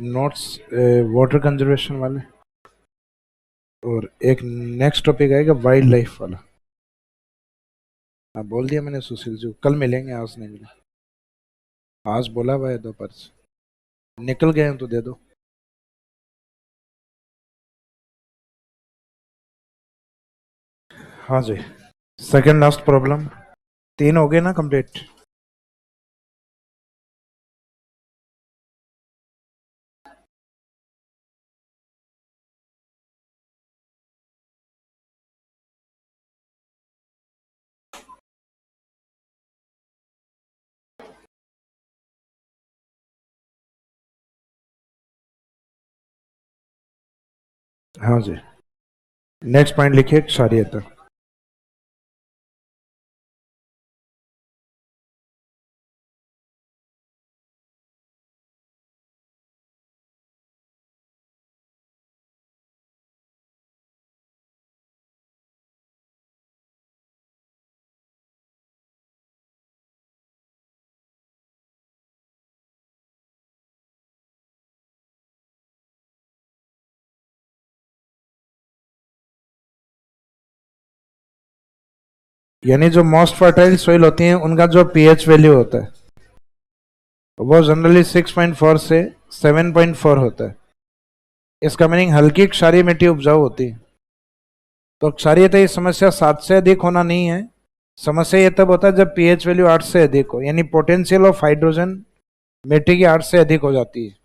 Notes water conservation वाले, और एक नेक्स्ट टॉपिक आएगा वाइल्ड लाइफ वाला। हाँ बोल दिया मैंने सुशील जी, कल मिलेंगे, आज नहीं मिले। आज बोला हुआ है दोपहर से, निकल गए हैं तो दे दो। हाँ जी, सेकंड लास्ट प्रॉब्लम, 3 हो गए ना कंप्लीट। हाँ जी, नेक्स्ट पॉइंट लिखिए क्षारीयता। यानी जो मोस्ट फर्टाइल सॉइल होती हैं उनका जो पीएच वैल्यू होता है वो जनरली 6.4 से 7.4 होता है। इसका मीनिंग हल्की क्षारीय मिट्टी उपजाऊ होती है। तो क्षारीयता की समस्या 7 से अधिक होना नहीं है, समस्या ये तब होता है जब पीएच वैल्यू 8 से अधिक हो, यानी पोटेंशियल ऑफ हाइड्रोजन मिट्टी की 8 से अधिक हो जाती है,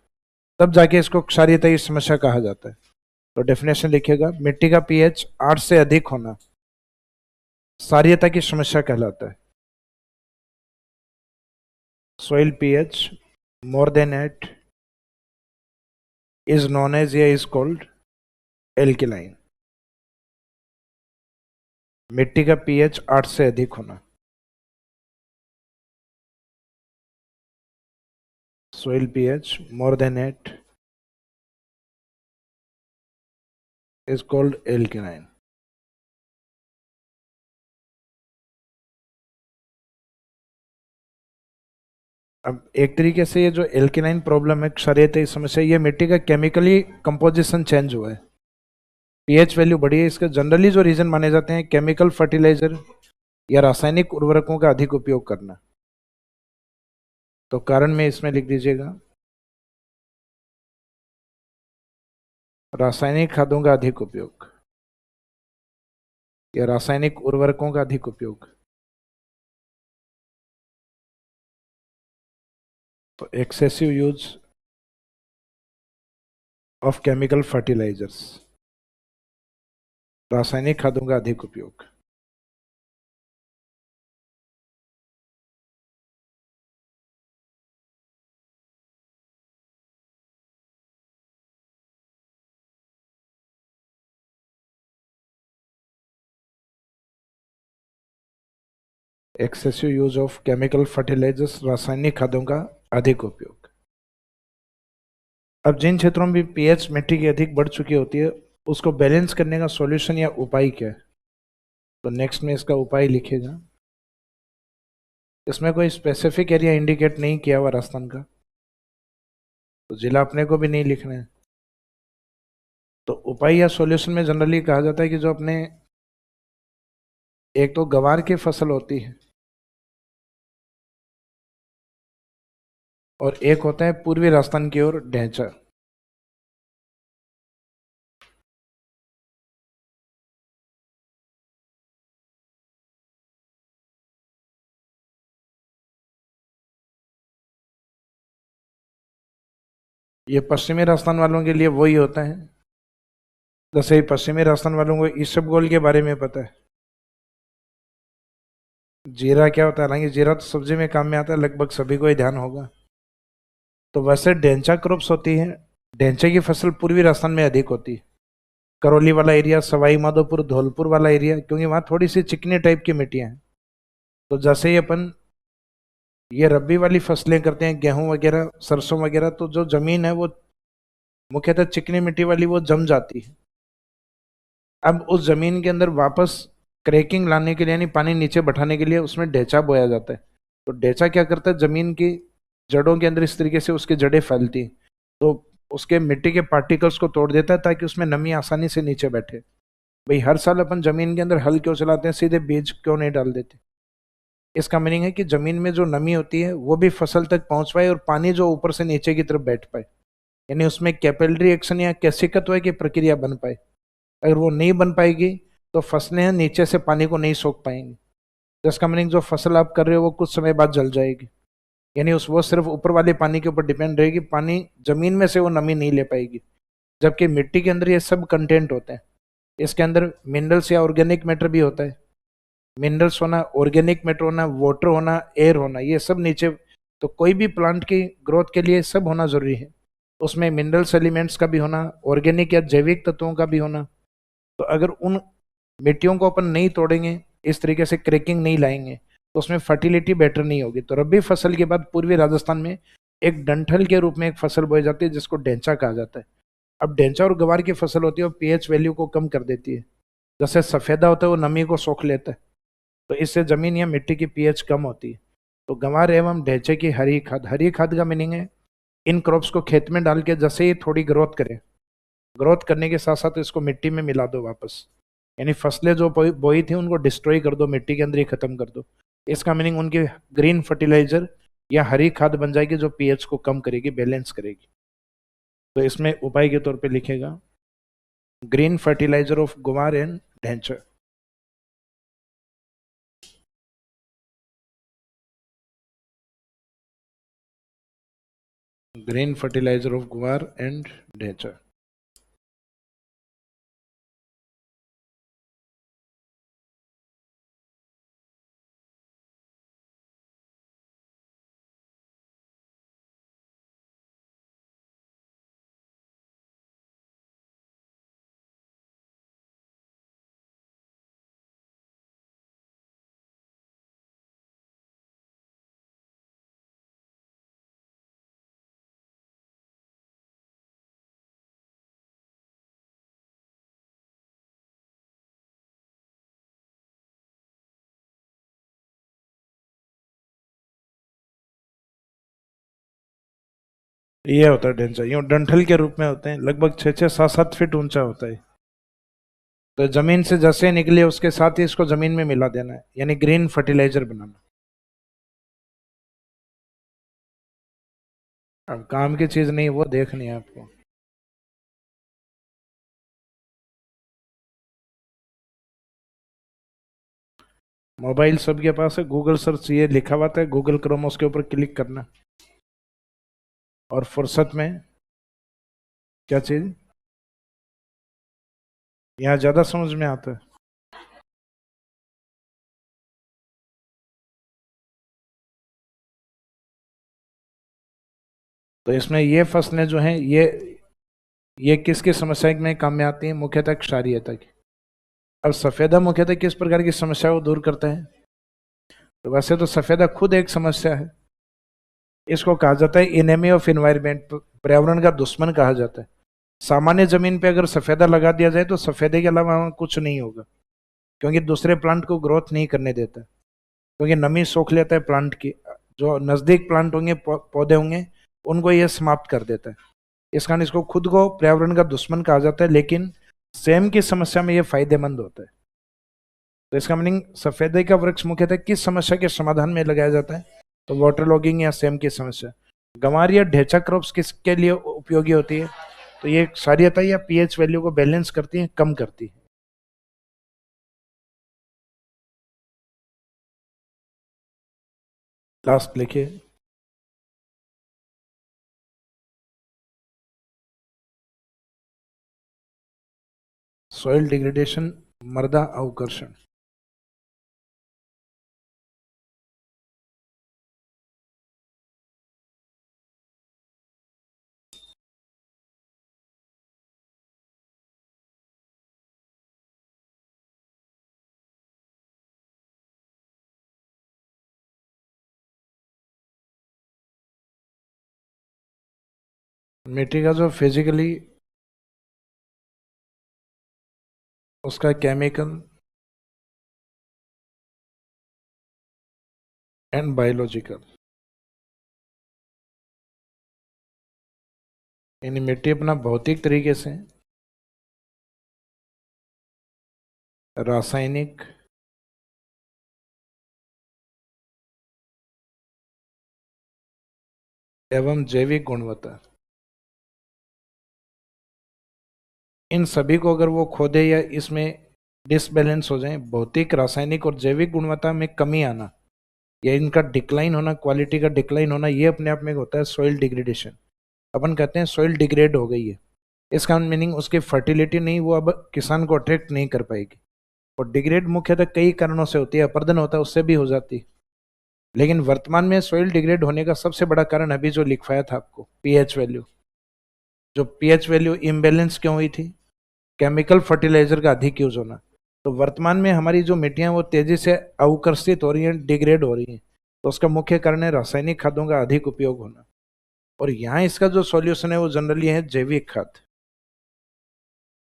तब जाके इसको क्षारीयता की समस्या कहा जाता है। तो डेफिनेशन लिखिएगा, मिट्टी का पीएच 8 से अधिक होना क्षारीयता की समस्या कहलाता है। soil pH more than 8 is known as या is called alkaline। मिट्टी का पीएच 8 से अधिक होना, soil pH more than 8 is called alkaline। अब एक तरीके से ये जो एल्केलाइन प्रॉब्लम है, क्षारीयता की समस्या, ये मिट्टी का केमिकली कंपोजिशन चेंज हुआ है, पीएच वैल्यू बढ़ी है। इसके जनरली जो रीजन माने जाते हैं, केमिकल फर्टिलाइजर या रासायनिक उर्वरकों का अधिक उपयोग करना। तो कारण में इसमें लिख दीजिएगा, रासायनिक खादों का अधिक उपयोग या रासायनिक उर्वरकों का अधिक उपयोग। तो excessive use of chemical fertilisers, रासायनिक खादों का अधिक उपयोग। Excessive use of chemical fertilisers, रासायनिक खादों का अधिक उपयोग। अब जिन क्षेत्रों में भी पीएच मिट्टी की अधिक बढ़ चुकी होती है, उसको बैलेंस करने का सॉल्यूशन या उपाय क्या है? तो नेक्स्ट में इसका उपाय लिखेगा। इसमें कोई स्पेसिफिक एरिया इंडिकेट नहीं किया हुआ राजस्थान का, तो जिला अपने को भी नहीं लिखना है। तो उपाय या सॉल्यूशन में जनरली कहा जाता है कि जो अपने एक तो गवार की फसल होती है और एक होता है पूर्वी राजस्थान की ओर ढैंचा। ये पश्चिमी राजस्थान वालों के लिए वही होता है। जैसे पश्चिमी राजस्थान वालों को इसबगोल के बारे में पता है, जीरा क्या होता है, हालांकि जीरा तो सब्जी में काम में आता है, लगभग सभी को ही ध्यान होगा। तो वैसे ढैंचा क्रॉप्स होती है, ढैंचे की फसल पूर्वी राजस्थान में अधिक होती है। करौली वाला एरिया, सवाई माधोपुर, धौलपुर वाला एरिया, क्योंकि वहाँ थोड़ी सी चिकनी टाइप की मिट्टियाँ हैं। तो जैसे ही अपन ये रबी वाली फसलें करते हैं, गेहूं वगैरह, सरसों वगैरह, तो जो जमीन है वो मुख्यतः चिकनी मिट्टी वाली वो जम जाती है। अब उस जमीन के अंदर वापस क्रैकिंग लाने के लिए, यानी पानी नीचे बैठाने के लिए, उसमें ढेंचा बोया जाता है। तो ढेंचा क्या करता है, जमीन की जड़ों के अंदर इस तरीके से उसकी जड़ें फैलती हैं। तो उसके मिट्टी के पार्टिकल्स को तोड़ देता है ताकि उसमें नमी आसानी से नीचे बैठे। भाई हर साल अपन जमीन के अंदर हल क्यों चलाते हैं, सीधे बीज क्यों नहीं डाल देते? इसका मीनिंग है कि जमीन में जो नमी होती है वो भी फसल तक पहुंच पाए और पानी जो ऊपर से नीचे की तरफ बैठ पाए, यानी उसमें कैपिलरी एक्शन या कैसिकत्व की प्रक्रिया बन पाए। अगर वो नहीं बन पाएगी तो फसलें नीचे से पानी को नहीं सोख पाएंगी। जिसका मीनिंग जो फसल आप कर रहे हो वो कुछ समय बाद जल जाएगी, यानी उस वो सिर्फ ऊपर वाले पानी के ऊपर डिपेंड रहेगी, पानी जमीन में से वो नमी नहीं ले पाएगी। जबकि मिट्टी के अंदर ये सब कंटेंट होते हैं। इसके अंदर मिनरल्स या ऑर्गेनिक मैटर भी होता है। मिनरल्स होना, ऑर्गेनिक मैटर होना, वाटर होना, एयर होना, ये सब नीचे। तो कोई भी प्लांट की ग्रोथ के लिए सब होना जरूरी है। उसमें मिनरल्स एलिमेंट्स का भी होना, ऑर्गेनिक या जैविक तत्वों का भी होना। तो अगर उन मिट्टियों को अपन नहीं तोड़ेंगे, इस तरीके से क्रैकिंग नहीं लाएंगे, तो उसमें फर्टिलिटी बेटर नहीं होगी। तो रबी फसल के बाद पूर्वी राजस्थान में एक डंठल के रूप में एक फसल बोई जाती है जिसको ढेंचा कहा जाता है। अब ढेंचा और गवार की फसल होती है वो पीएच वैल्यू को कम कर देती है। जैसे सफेदा होता है वो नमी को सोख लेता है, तो इससे जमीन या मिट्टी की पीएच कम होती है। तो गंवार एवं ढेंचे की हरी खाद, हरी खाद का मीनिंग है इन क्रॉप्स को खेत में डाल के जैसे ही थोड़ी ग्रोथ करे, ग्रोथ करने के साथ साथ इसको मिट्टी में मिला दो वापस, यानी फसलें जो बोई थी उनको डिस्ट्रॉय कर दो, मिट्टी के अंदर ही खत्म कर दो। इसका मीनिंग उनकी ग्रीन फर्टिलाइजर या हरी खाद बन जाएगी जो पीएच को कम करेगी, बैलेंस करेगी। तो इसमें उपाय के तौर पे लिखेगा ग्रीन फर्टिलाइजर ऑफ गुवार एंड ढेंचर। ग्रीन फर्टिलाइजर ऑफ गुवार एंड ढेंचर। ये होता है ढेंचा, यूं डंठल के रूप में होते हैं, लगभग 6-6, 7-7 फीट ऊंचा होता है। तो जमीन से जैसे निकले उसके साथ ही इसको जमीन में मिला देना है, यानी ग्रीन फर्टिलाइजर बनाना। अब काम की चीज नहीं, वो देखनी है आपको। मोबाइल सबके पास है, गूगल सर्च ये लिखा हुआ था, गूगल क्रोम, उसके ऊपर क्लिक करना। और फुर्सत में क्या चीज यहाँ ज्यादा समझ में आता है। तो इसमें ये फसलें जो हैं ये किसकी समस्या में काम में आती हैं? मुख्यतः क्षारीयता की। अब सफेदा मुख्यतः किस प्रकार की समस्या को दूर करता है? तो वैसे तो सफेदा खुद एक समस्या है। इसको कहा जाता है इनेमी ऑफ इन्वायरमेंट, पर्यावरण का दुश्मन कहा जाता है। सामान्य जमीन पे अगर सफेदा लगा दिया जाए तो सफेदे के अलावा वहाँ कुछ नहीं होगा, क्योंकि दूसरे प्लांट को ग्रोथ नहीं करने देता, क्योंकि नमी सोख लेता है प्लांट की। जो नजदीक प्लांट होंगे, पौधे होंगे, उनको ये समाप्त कर देता है। इस कारण इसको खुद को पर्यावरण का दुश्मन कहा जाता है, लेकिन सेम की समस्या में ये फायदेमंद होता है। तो इसका मीनिंग सफेदे का वृक्ष मुख्यतः किस समस्या के समाधान में लगाया जाता है? तो वाटर लॉगिंग या सेम की समस्या। गंवार या ढेंचा क्रॉप्स किसके लिए उपयोगी होती है? तो ये क्षारीयता या पीएच वैल्यू को बैलेंस करती है, कम करती है। लास्ट लिखिए सॉइल डिग्रेडेशन, मृदा अवकर्षण। मिट्टी का जो फिजिकली, उसका केमिकल एंड बायोलॉजिकल। यानी मिट्टी अपना भौतिक तरीके से, रासायनिक एवं जैविक गुणवत्ता, इन सभी को अगर वो खो दे या इसमें डिसबैलेंस हो जाए, भौतिक, रासायनिक और जैविक गुणवत्ता में कमी आना या इनका डिक्लाइन होना, क्वालिटी का डिक्लाइन होना, ये अपने आप में होता है सॉइल डिग्रेडेशन। अपन कहते हैं सॉइल डिग्रेड हो गई है, इसका मीनिंग उसकी फर्टिलिटी नहीं, वो अब किसान को अट्रैक्ट नहीं कर पाएगी। और डिग्रेड मुख्यतः कई कारणों से होती है, अपर्दन होता है उससे भी हो जाती है। लेकिन वर्तमान में सॉइल डिग्रेड होने का सबसे बड़ा कारण अभी जो लिखवाया था आपको, पीएच वैल्यू। जो पीएच वैल्यू इम्बेलेंस क्यों हुई थी? केमिकल फर्टिलाइजर का अधिक यूज होना। तो वर्तमान में हमारी जो मिट्टियां वो तेजी से अवकर्षित हो रही हैं, डिग्रेड हो रही हैं। तो उसका मुख्य कारण है रासायनिक खादों का अधिक उपयोग होना। और यहाँ इसका जो सॉल्यूशन है वो जनरली है जैविक खाद,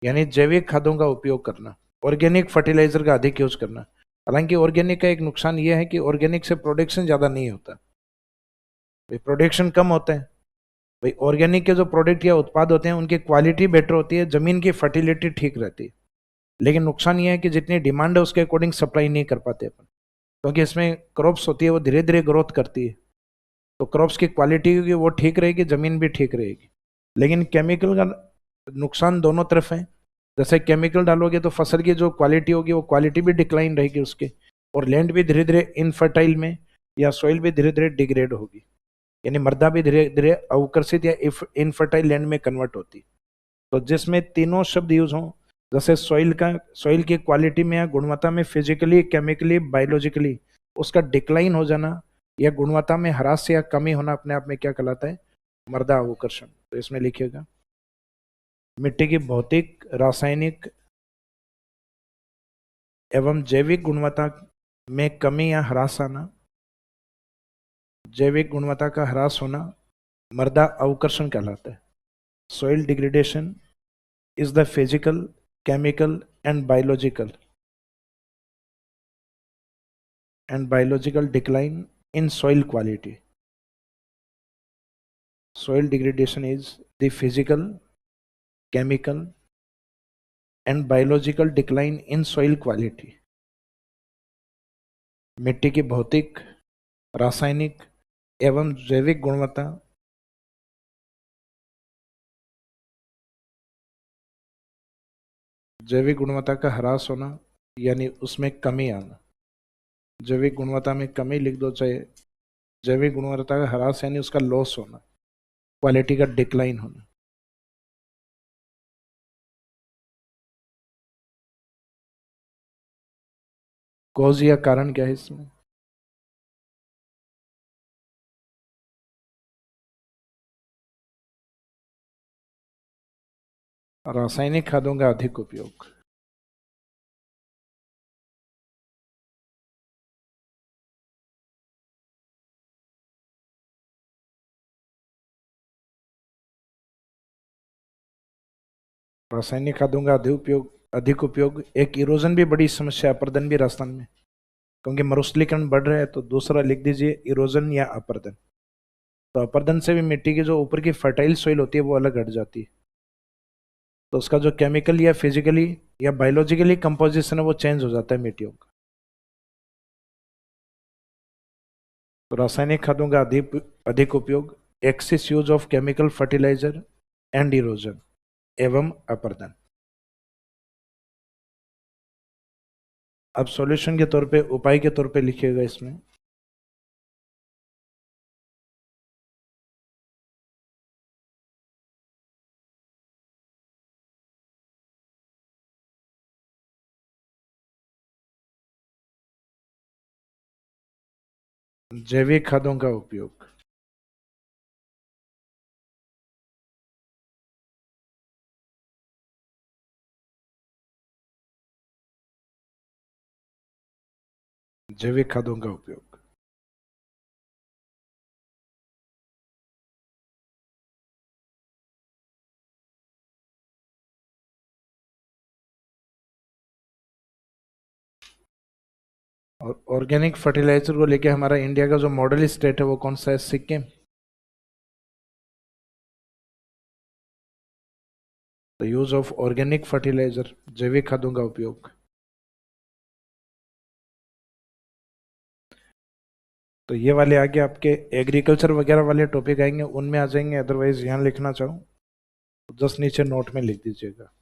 यानी जैविक खादों का उपयोग करना, ऑर्गेनिक फर्टिलाइजर का अधिक यूज करना। हालांकि ऑर्गेनिक का एक नुकसान यह है कि ऑर्गेनिक से प्रोडक्शन ज्यादा नहीं होता, भाई प्रोडक्शन कम होता है। भाई ऑर्गेनिक के जो प्रोडक्ट या उत्पाद होते हैं उनकी क्वालिटी बेटर होती है, जमीन की फर्टिलिटी ठीक रहती है। लेकिन नुकसान यह है कि जितनी डिमांड है उसके अकॉर्डिंग सप्लाई नहीं कर पाते अपन, क्योंकि इसमें क्रॉप्स होती है वो धीरे धीरे ग्रोथ करती है। तो क्रॉप्स की क्वालिटी वो ठीक रहेगी, जमीन भी ठीक रहेगी। लेकिन केमिकल का नुकसान दोनों तरफ है। जैसे केमिकल डालोगे तो फसल की जो क्वालिटी होगी वो क्वालिटी भी डिक्लाइन रहेगी उसके, और लैंड भी धीरे धीरे इनफर्टाइल में या सॉइल भी धीरे धीरे डिग्रेड होगी, यानी मृदा भी धीरे धीरे अवकर्षित या इनफर्टाइल लैंड में कन्वर्ट होती। तो जिसमें तीनों शब्द यूज हों, जैसे सॉइल की क्वालिटी में या गुणवत्ता में फिजिकली, केमिकली, बायोलॉजिकली उसका डिक्लाइन हो जाना या गुणवत्ता में ह्रास या कमी होना अपने आप में क्या कहलाता है? मृदा अवकर्षण। तो इसमें लिखिएगा मिट्टी की भौतिक, रासायनिक एवं जैविक गुणवत्ता में कमी या ह्रास आना, जैविक गुणवत्ता का ह्रास होना मृदा अवकर्षण कहलाता है। Soil degradation is the physical, chemical and biological decline in soil quality. Soil degradation is the physical, chemical and biological decline in soil quality. मिट्टी की भौतिक, रासायनिक एवं जैविक गुणवत्ता का ह्रास होना, यानी उसमें कमी आना। जैविक गुणवत्ता में कमी लिख दो, चाहे जैविक गुणवत्ता का ह्रास यानी उसका लॉस होना, क्वालिटी का डिक्लाइन होना। कॉज या कारण क्या है इसमें? रासायनिक खादों का अधिक उपयोग। रासायनिक खादों का अधिक उपयोग एक इरोजन भी बड़ी समस्या है, अपर्दन भी राजस्थान में, क्योंकि मरुस्थलीकरण बढ़ रहा है। तो दूसरा लिख दीजिए इरोजन या अपर्दन। तो अपर्दन से भी मिट्टी की जो ऊपर की फर्टाइल सॉइल होती है वो अलग हट जाती है। तो उसका जो केमिकल या फिजिकली या बायोलॉजिकली कंपोजिशन है वो चेंज हो जाता है मिट्टियों का। तो रासायनिक खादों का अधिक उपयोग, excess use of chemical fertiliser and erosion एवं अपर्दन। अब सॉल्यूशन के तौर पे, उपाय के तौर पे लिखिएगा इसमें जैविक खादों का उपयोग। जैविक खादों का उपयोग। और ऑर्गेनिक फर्टिलाइजर को लेके हमारा इंडिया का जो मॉडल स्टेट है वो कौन सा है? सिक्किम। तो यूज ऑफ ऑर्गेनिक फर्टिलाइजर, जैविक खादों का उपयोग। तो ये वाले आगे आपके एग्रीकल्चर वगैरह वाले टॉपिक आएंगे, उनमें आ जाएंगे। अदरवाइज यहाँ लिखना चाहूँ तो जस्ट नीचे नोट में लिख दीजिएगा।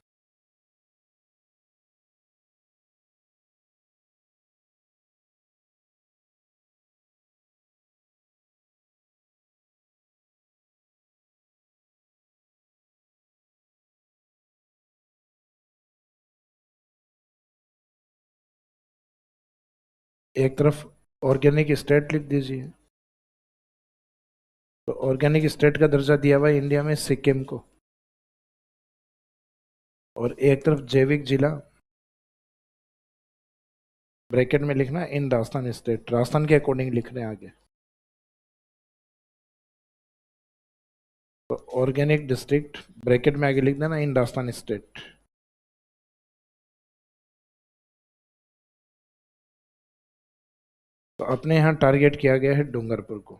एक तरफ ऑर्गेनिक स्टेट लिख दीजिए। तो ऑर्गेनिक स्टेट का दर्जा दिया हुआ है इंडिया में सिक्किम को। और एक तरफ जैविक जिला, ब्रैकेट में लिखना इन राजस्थान स्टेट, राजस्थान के अकॉर्डिंग लिख रहे हैं आगे। तो ऑर्गेनिक डिस्ट्रिक्ट ब्रैकेट में आगे लिख देना इन राजस्थान स्टेट। तो अपने यहाँ टारगेट किया गया है डूंगरपुर को।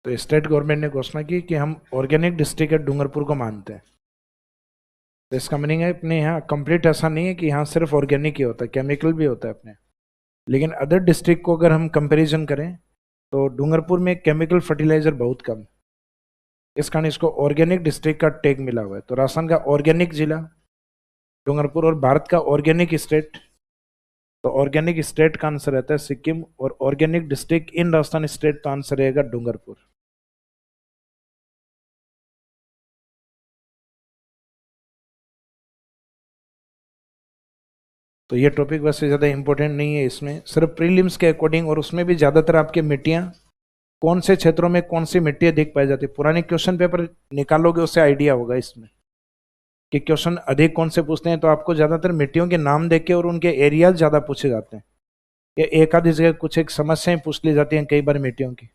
तो स्टेट गवर्नमेंट ने घोषणा की कि हम ऑर्गेनिक डिस्ट्रिक्ट डूंगरपुर को मानते हैं। तो इसका मीनिंग है अपने यहाँ कंप्लीट ऐसा नहीं है कि यहाँ सिर्फ ऑर्गेनिक ही होता है, केमिकल भी होता है अपने। लेकिन अदर डिस्ट्रिक्ट को अगर हम कंपैरिजन करें तो डूंगरपुर में केमिकल फर्टिलाइजर बहुत कम है। इस कारण इसको ऑर्गेनिक डिस्ट्रिक्ट का टैग मिला हुआ है। तो राजस्थान का ऑर्गेनिक जिला डूंगरपुर और भारत का ऑर्गेनिक स्टेट, तो ऑर्गेनिक स्टेट का आंसर रहता है सिक्किम, और organic district in Rajasthan state का आंसर रहेगा डूंगरपुर। तो ये टॉपिक वैसे ज़्यादा इंपॉर्टेंट नहीं है, इसमें सिर्फ प्रीलिम्स के अकॉर्डिंग, और उसमें भी ज़्यादातर आपके मिट्टियाँ कौन से क्षेत्रों में कौन सी मिट्टी अधिक पाई जाती है, पुराने क्वेश्चन पेपर निकालोगे उससे आइडिया होगा इसमें कि क्वेश्चन अधिक कौन से पूछते हैं। तो आपको ज़्यादातर मिट्टियों के नाम देके और उनके एरियाज ज़्यादा पूछे जाते हैं, या एक आधी जगह कुछ एक समस्याएं पूछ ली जाती हैं कई बार मिट्टियों की,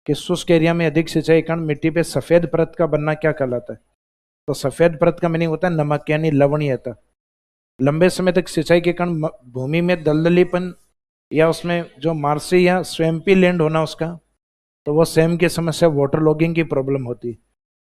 कि शुष्क एरिया में अधिक सिंचाई के कारण मिट्टी पे सफ़ेद परत का बनना क्या कहलाता है। तो सफ़ेद परत का मीनिंग होता है नमक यानी लवणीयता। लंबे समय तक सिंचाई के कारण भूमि में दलदलीपन या उसमें जो मार्सी या स्वैम्पी लैंड होना उसका, तो वो सेम की समस्या वाटर लॉगिंग की प्रॉब्लम होती है।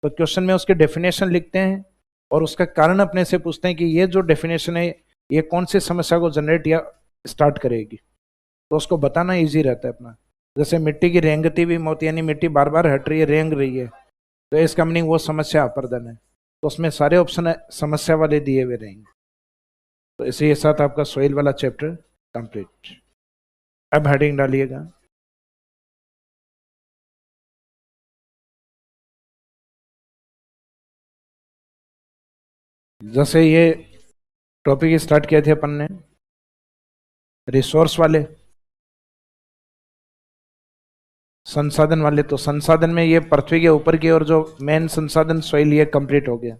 तो क्वेश्चन में उसके डेफिनेशन लिखते हैं और उसका कारण अपने से पूछते हैं कि ये जो डेफिनेशन है ये कौन सी समस्या को जनरेट या स्टार्ट करेगी। तो उसको बताना ईजी रहता है अपना। जैसे मिट्टी की रेंगती हुई मौत, यानी मिट्टी बार बार हट रही है, रेंग रही है, तो इसका मीनिंग वो समस्या अपर्दन है। तो उसमें सारे ऑप्शन समस्या वाले दिए हुए रहेंगे। तो इसी के साथ आपका सोइल वाला चैप्टर कंप्लीट। अब हेडिंग डालिएगा। जैसे ये टॉपिक स्टार्ट किए थे अपन ने रिसोर्स वाले, संसाधन वाले, तो संसाधन में ये पृथ्वी के ऊपर की और जो मेन संसाधन सोइल, ये कंप्लीट हो गया।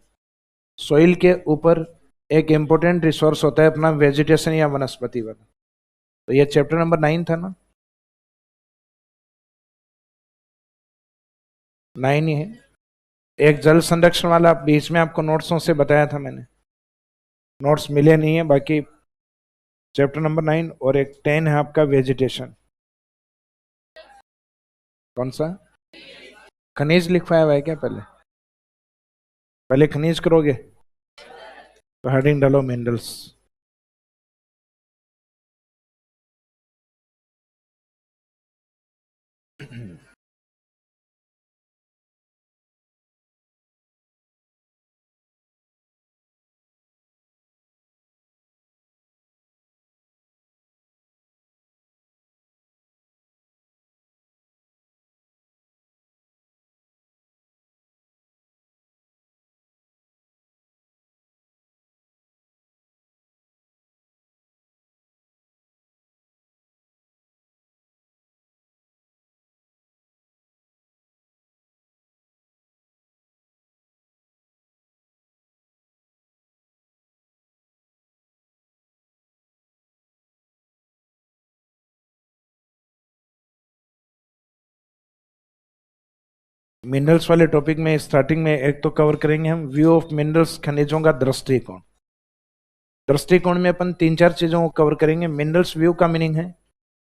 सोइल के ऊपर एक इंपॉर्टेंट रिसोर्स होता है अपना वेजिटेशन या वनस्पति वाला। तो ये चैप्टर नंबर 9 था ना, 9 ही है। एक जल संरक्षण वाला बीच में आपको नोट्सों से बताया था मैंने, नोट्स मिले नहीं है बाकी। चैप्टर नंबर 9 और एक 10 है आपका वेजिटेशन। कौन सा खनिज लिखवाया हुआ है क्या? पहले पहले खनिज करोगे तो हेडिंग डालो मिनरल्स। मिनरल्स वाले टॉपिक में स्टार्टिंग में एक तो कवर करेंगे हम व्यू ऑफ मिनरल्स, खनिजों का दृष्टिकोण। दृष्टिकोण में अपन 3-4 चीजों को कवर करेंगे। मिनरल्स व्यू का मीनिंग है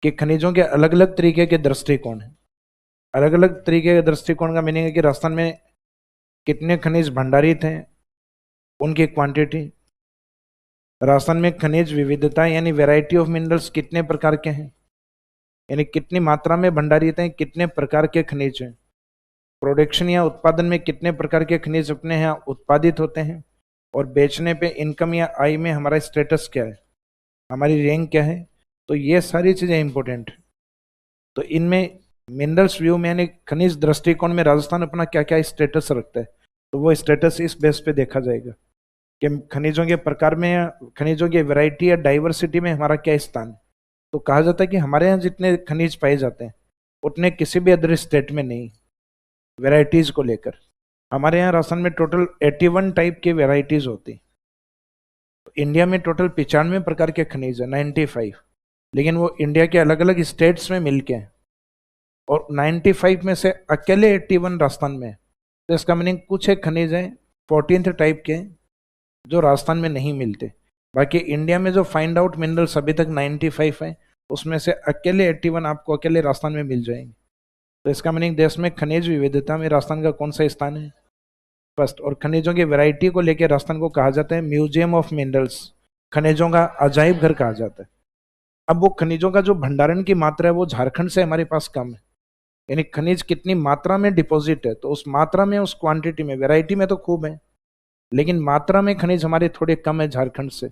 कि खनिजों के अलग अलग तरीके के दृष्टिकोण हैं। अलग अलग तरीके के दृष्टिकोण का मीनिंग है कि राजस्थान में कितने खनिज भंडारित हैं, उनकी क्वांटिटी। राजस्थान में खनिज विविधता यानी वैरायटी ऑफ मिनरल्स कितने प्रकार के हैं, यानी कितनी मात्रा में भंडारित हैं, कितने प्रकार के खनिज हैं। प्रोडक्शन या उत्पादन में कितने प्रकार के खनिज अपने यहाँ उत्पादित होते हैं, और बेचने पे इनकम या आय में हमारा स्टेटस क्या है, हमारी रैंक क्या है। तो ये सारी चीजें इंपॉर्टेंट है। तो इनमें मिनरल्स व्यू में यानी खनिज दृष्टिकोण में राजस्थान अपना क्या क्या स्टेटस रखता है, तो वो स्टेटस इस बेस पे देखा जाएगा कि खनिजों के प्रकार में या खनिजों की वैरायटी या डाइवर्सिटी में हमारा क्या स्थान है। तो कहा जाता है कि हमारे यहाँ जितने खनिज पाए जाते हैं उतने किसी भी अदर स्टेट में नहीं, वेराइटीज को लेकर। हमारे यहाँ राजस्थान में टोटल 81 टाइप की वेराइटीज होती। इंडिया में टोटल 95 प्रकार के खनिज है, 95, लेकिन वो इंडिया के अलग अलग स्टेट्स में मिलके हैं, और 95 में से अकेले 81 राजस्थान में है। तो इसका मीनिंग कुछ एक खनिज है 14th टाइप के जो राजस्थान में नहीं मिलते। बाकी इंडिया में जो फाइंड आउट मिनरल्स अभी तक 95 है, उसमें से अकेले 81 आपको अकेले राजस्थान में मिल जाएंगे। तो इसका मीनिंग देश में खनिज विविधता में राजस्थान का कौन सा स्थान है, फर्स्ट। और खनिजों की वैरायटी को लेकर राजस्थान को कहा जाता है म्यूजियम ऑफ मिनरल्स, खनिजों का अजायब घर कहा जाता है। अब वो खनिजों का जो भंडारण की मात्रा है वो झारखंड से हमारे पास कम है, यानी खनिज कितनी मात्रा में डिपॉजिट है, तो उस मात्रा में, उस क्वांटिटी में, वैरायटी में तो खूब है, लेकिन मात्रा में खनिज हमारे थोड़े कम है झारखंड से।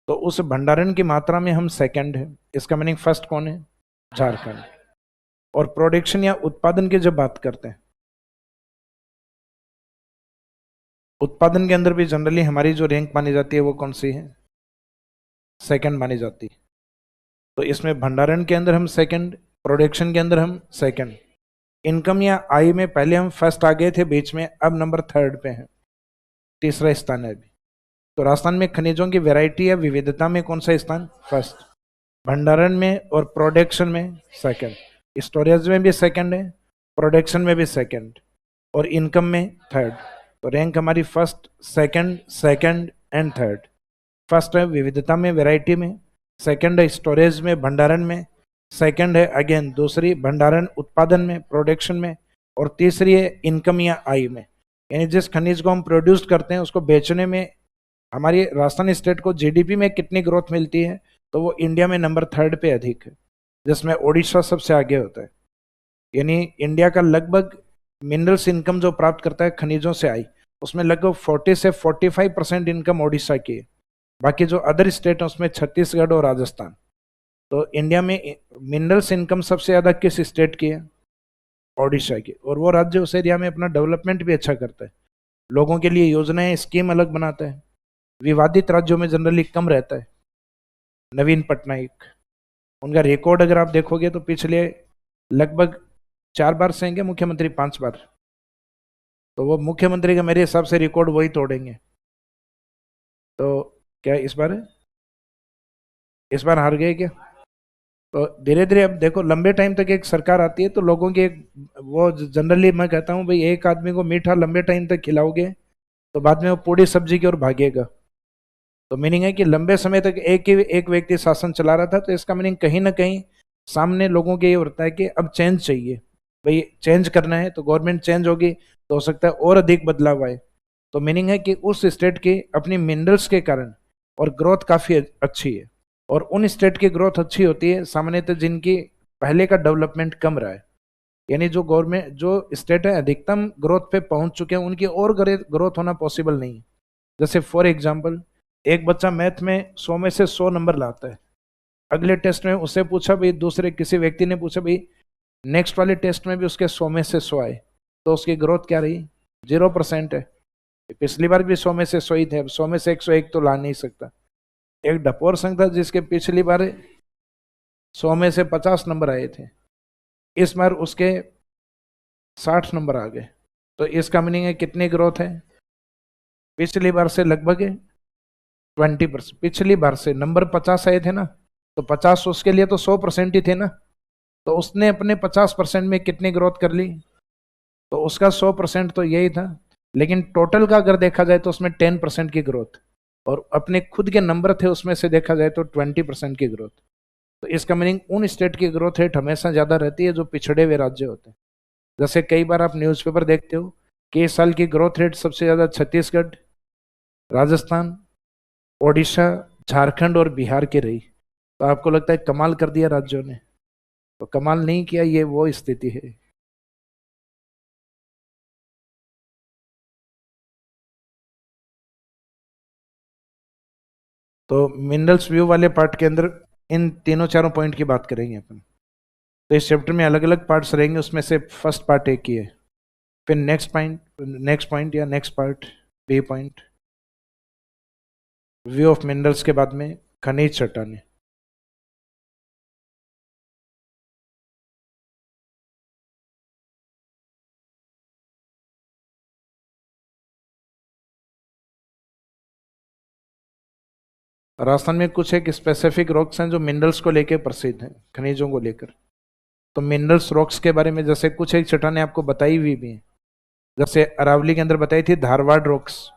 तो उस भंडारण की मात्रा में हम सेकंड है। इसका मीनिंग फर्स्ट कौन है, झारखंड। और प्रोडक्शन या उत्पादन की जब बात करते हैं, उत्पादन के अंदर भी जनरली हमारी जो रैंक मानी जाती है वो कौन सी है, सेकंड मानी जाती है। तो इसमें भंडारण के अंदर हम सेकंड, प्रोडक्शन के अंदर हम सेकंड, इनकम या आय में पहले हम फर्स्ट आ गए थे बीच में, अब नंबर थर्ड पे है, तीसरा स्थान है अभी। तो राजस्थान में खनिजों की वैरायटी या विविधता में कौन सा स्थान, फर्स्ट। भंडारण में और प्रोडक्शन में सेकंड, स्टोरेज में भी सेकंड है, प्रोडक्शन में भी सेकंड, और इनकम में थर्ड। तो रैंक हमारी first, second, second and third. First है विविधता में, वैरायटी में, सेकंड है स्टोरेज में, भंडारण में, सेकंड है अगेन दूसरी भंडारण उत्पादन में, प्रोडक्शन में, और तीसरी है इनकम या आय में, यानी जिस खनिज को हम प्रोड्यूस करते हैं उसको बेचने में हमारी राजस्थान स्टेट को जीडीपी में कितनी ग्रोथ मिलती है, तो वो इंडिया में नंबर थर्ड पे अधिक है, जिसमें ओडिशा सबसे आगे होता है। यानी इंडिया का लगभग मिनरल्स इनकम जो प्राप्त करता है खनिजों से आई, उसमें लगभग 40 से 45% इनकम ओडिशा की है। बाकी जो अदर स्टेट है उसमें छत्तीसगढ़ और राजस्थान। तो इंडिया में मिनरल्स इनकम सबसे ज्यादा किस स्टेट की है, ओडिशा की। और वो राज्य उस एरिया में अपना डेवलपमेंट भी अच्छा करता है, लोगों के लिए योजनाएं, स्कीम अलग बनाता है। विवादित राज्यों में जनरली कम रहता है। नवीन पटनायक, उनका रिकॉर्ड अगर आप देखोगे तो पिछले लगभग 4 बार से हैं मुख्यमंत्री, 5 बार, तो वो मुख्यमंत्री का मेरे हिसाब से रिकॉर्ड वही तोड़ेंगे। तो क्या इस बार हार गए क्या? तो धीरे धीरे अब देखो, लंबे टाइम तक एक सरकार आती है तो लोगों की एक वो, जनरली मैं कहता हूँ भाई, एक आदमी को मीठा लंबे टाइम तक खिलाओगे तो बाद में वो पूरी सब्जी की ओर भागेगा। तो मीनिंग है कि लंबे समय तक एक व्यक्ति शासन चला रहा था, तो इसका मीनिंग कहीं ना कहीं सामने लोगों के ये होता है कि अब चेंज चाहिए, भाई चेंज करना है, तो गवर्नमेंट चेंज होगी तो हो सकता है और अधिक बदलाव आए। तो मीनिंग है कि उस स्टेट की अपनी मिनरल्स के कारण और ग्रोथ काफी अच्छी है, और उन स्टेट की ग्रोथ अच्छी होती है सामान्यतः जिनकी पहले का डेवलपमेंट कम रहा है। यानी जो गवर्नमेंट, जो स्टेट है अधिकतम ग्रोथ पे पहुंच चुके हैं, उनकी और ग्रोथ होना पॉसिबल नहीं है। जैसे फॉर एग्जाम्पल, एक बच्चा मैथ में 100 में से 100 नंबर लाता है, अगले टेस्ट में उससे पूछा भाई, दूसरे किसी व्यक्ति ने पूछा भाई नेक्स्ट वाले टेस्ट में भी उसके 100 में से 100 आए, तो उसकी ग्रोथ क्या रही, 0% है। पिछली बार भी 100 में से 100 ही थे, अब 100 में से 101 तो ला नहीं सकता। एक डपोर संघ था जिसके पिछली बार 100 में से 50 नंबर आए थे, इस बार उसके 60 नंबर आ गए। तो इसका मीनिंग है कितनी ग्रोथ है, पिछली बार से लगभग 20%। पिछली बार से नंबर 50 आए थे ना, तो 50 उसके लिए तो 100% ही थे ना, तो उसने अपने 50% में कितनी ग्रोथ कर ली, तो उसका 100% तो यही था। लेकिन टोटल का अगर देखा जाए तो उसमें 10% की ग्रोथ, और अपने खुद के नंबर थे उसमें से देखा जाए तो 20% की ग्रोथ। तो इसका मीनिंग उन स्टेट की ग्रोथ रेट हमेशा ज्यादा रहती है जो पिछड़े हुए राज्य होते हैं। जैसे कई बार आप न्यूज़पेपर देखते हो कि इस साल की ग्रोथ रेट सबसे ज्यादा छत्तीसगढ़, राजस्थान, ओडिशा, झारखंड और बिहार की रही। तो आपको लगता है कमाल कर दिया राज्यों ने? तो कमाल नहीं किया, ये वो स्थिति है। तो मिनरल्स व्यू वाले पार्ट के अंदर इन तीनों चारों पॉइंट की बात करेंगे अपन। तो इस चैप्टर में अलग अलग पार्ट्स रहेंगे, उसमें से फर्स्ट पार्ट एक ही है। फिर नेक्स्ट पॉइंट या next part B point view of minerals के बाद में खनिज चट्टानें। राजस्थान में कुछ एक स्पेसिफिक रॉक्स हैं जो मिनरल्स को लेकर प्रसिद्ध हैं, खनिजों को लेकर। तो मिनरल्स रॉक्स के बारे में जैसे कुछ एक चट्टानें आपको बताई हुई भी हैं। जैसे अरावली के अंदर बताई थी धारवाड़ रॉक्स,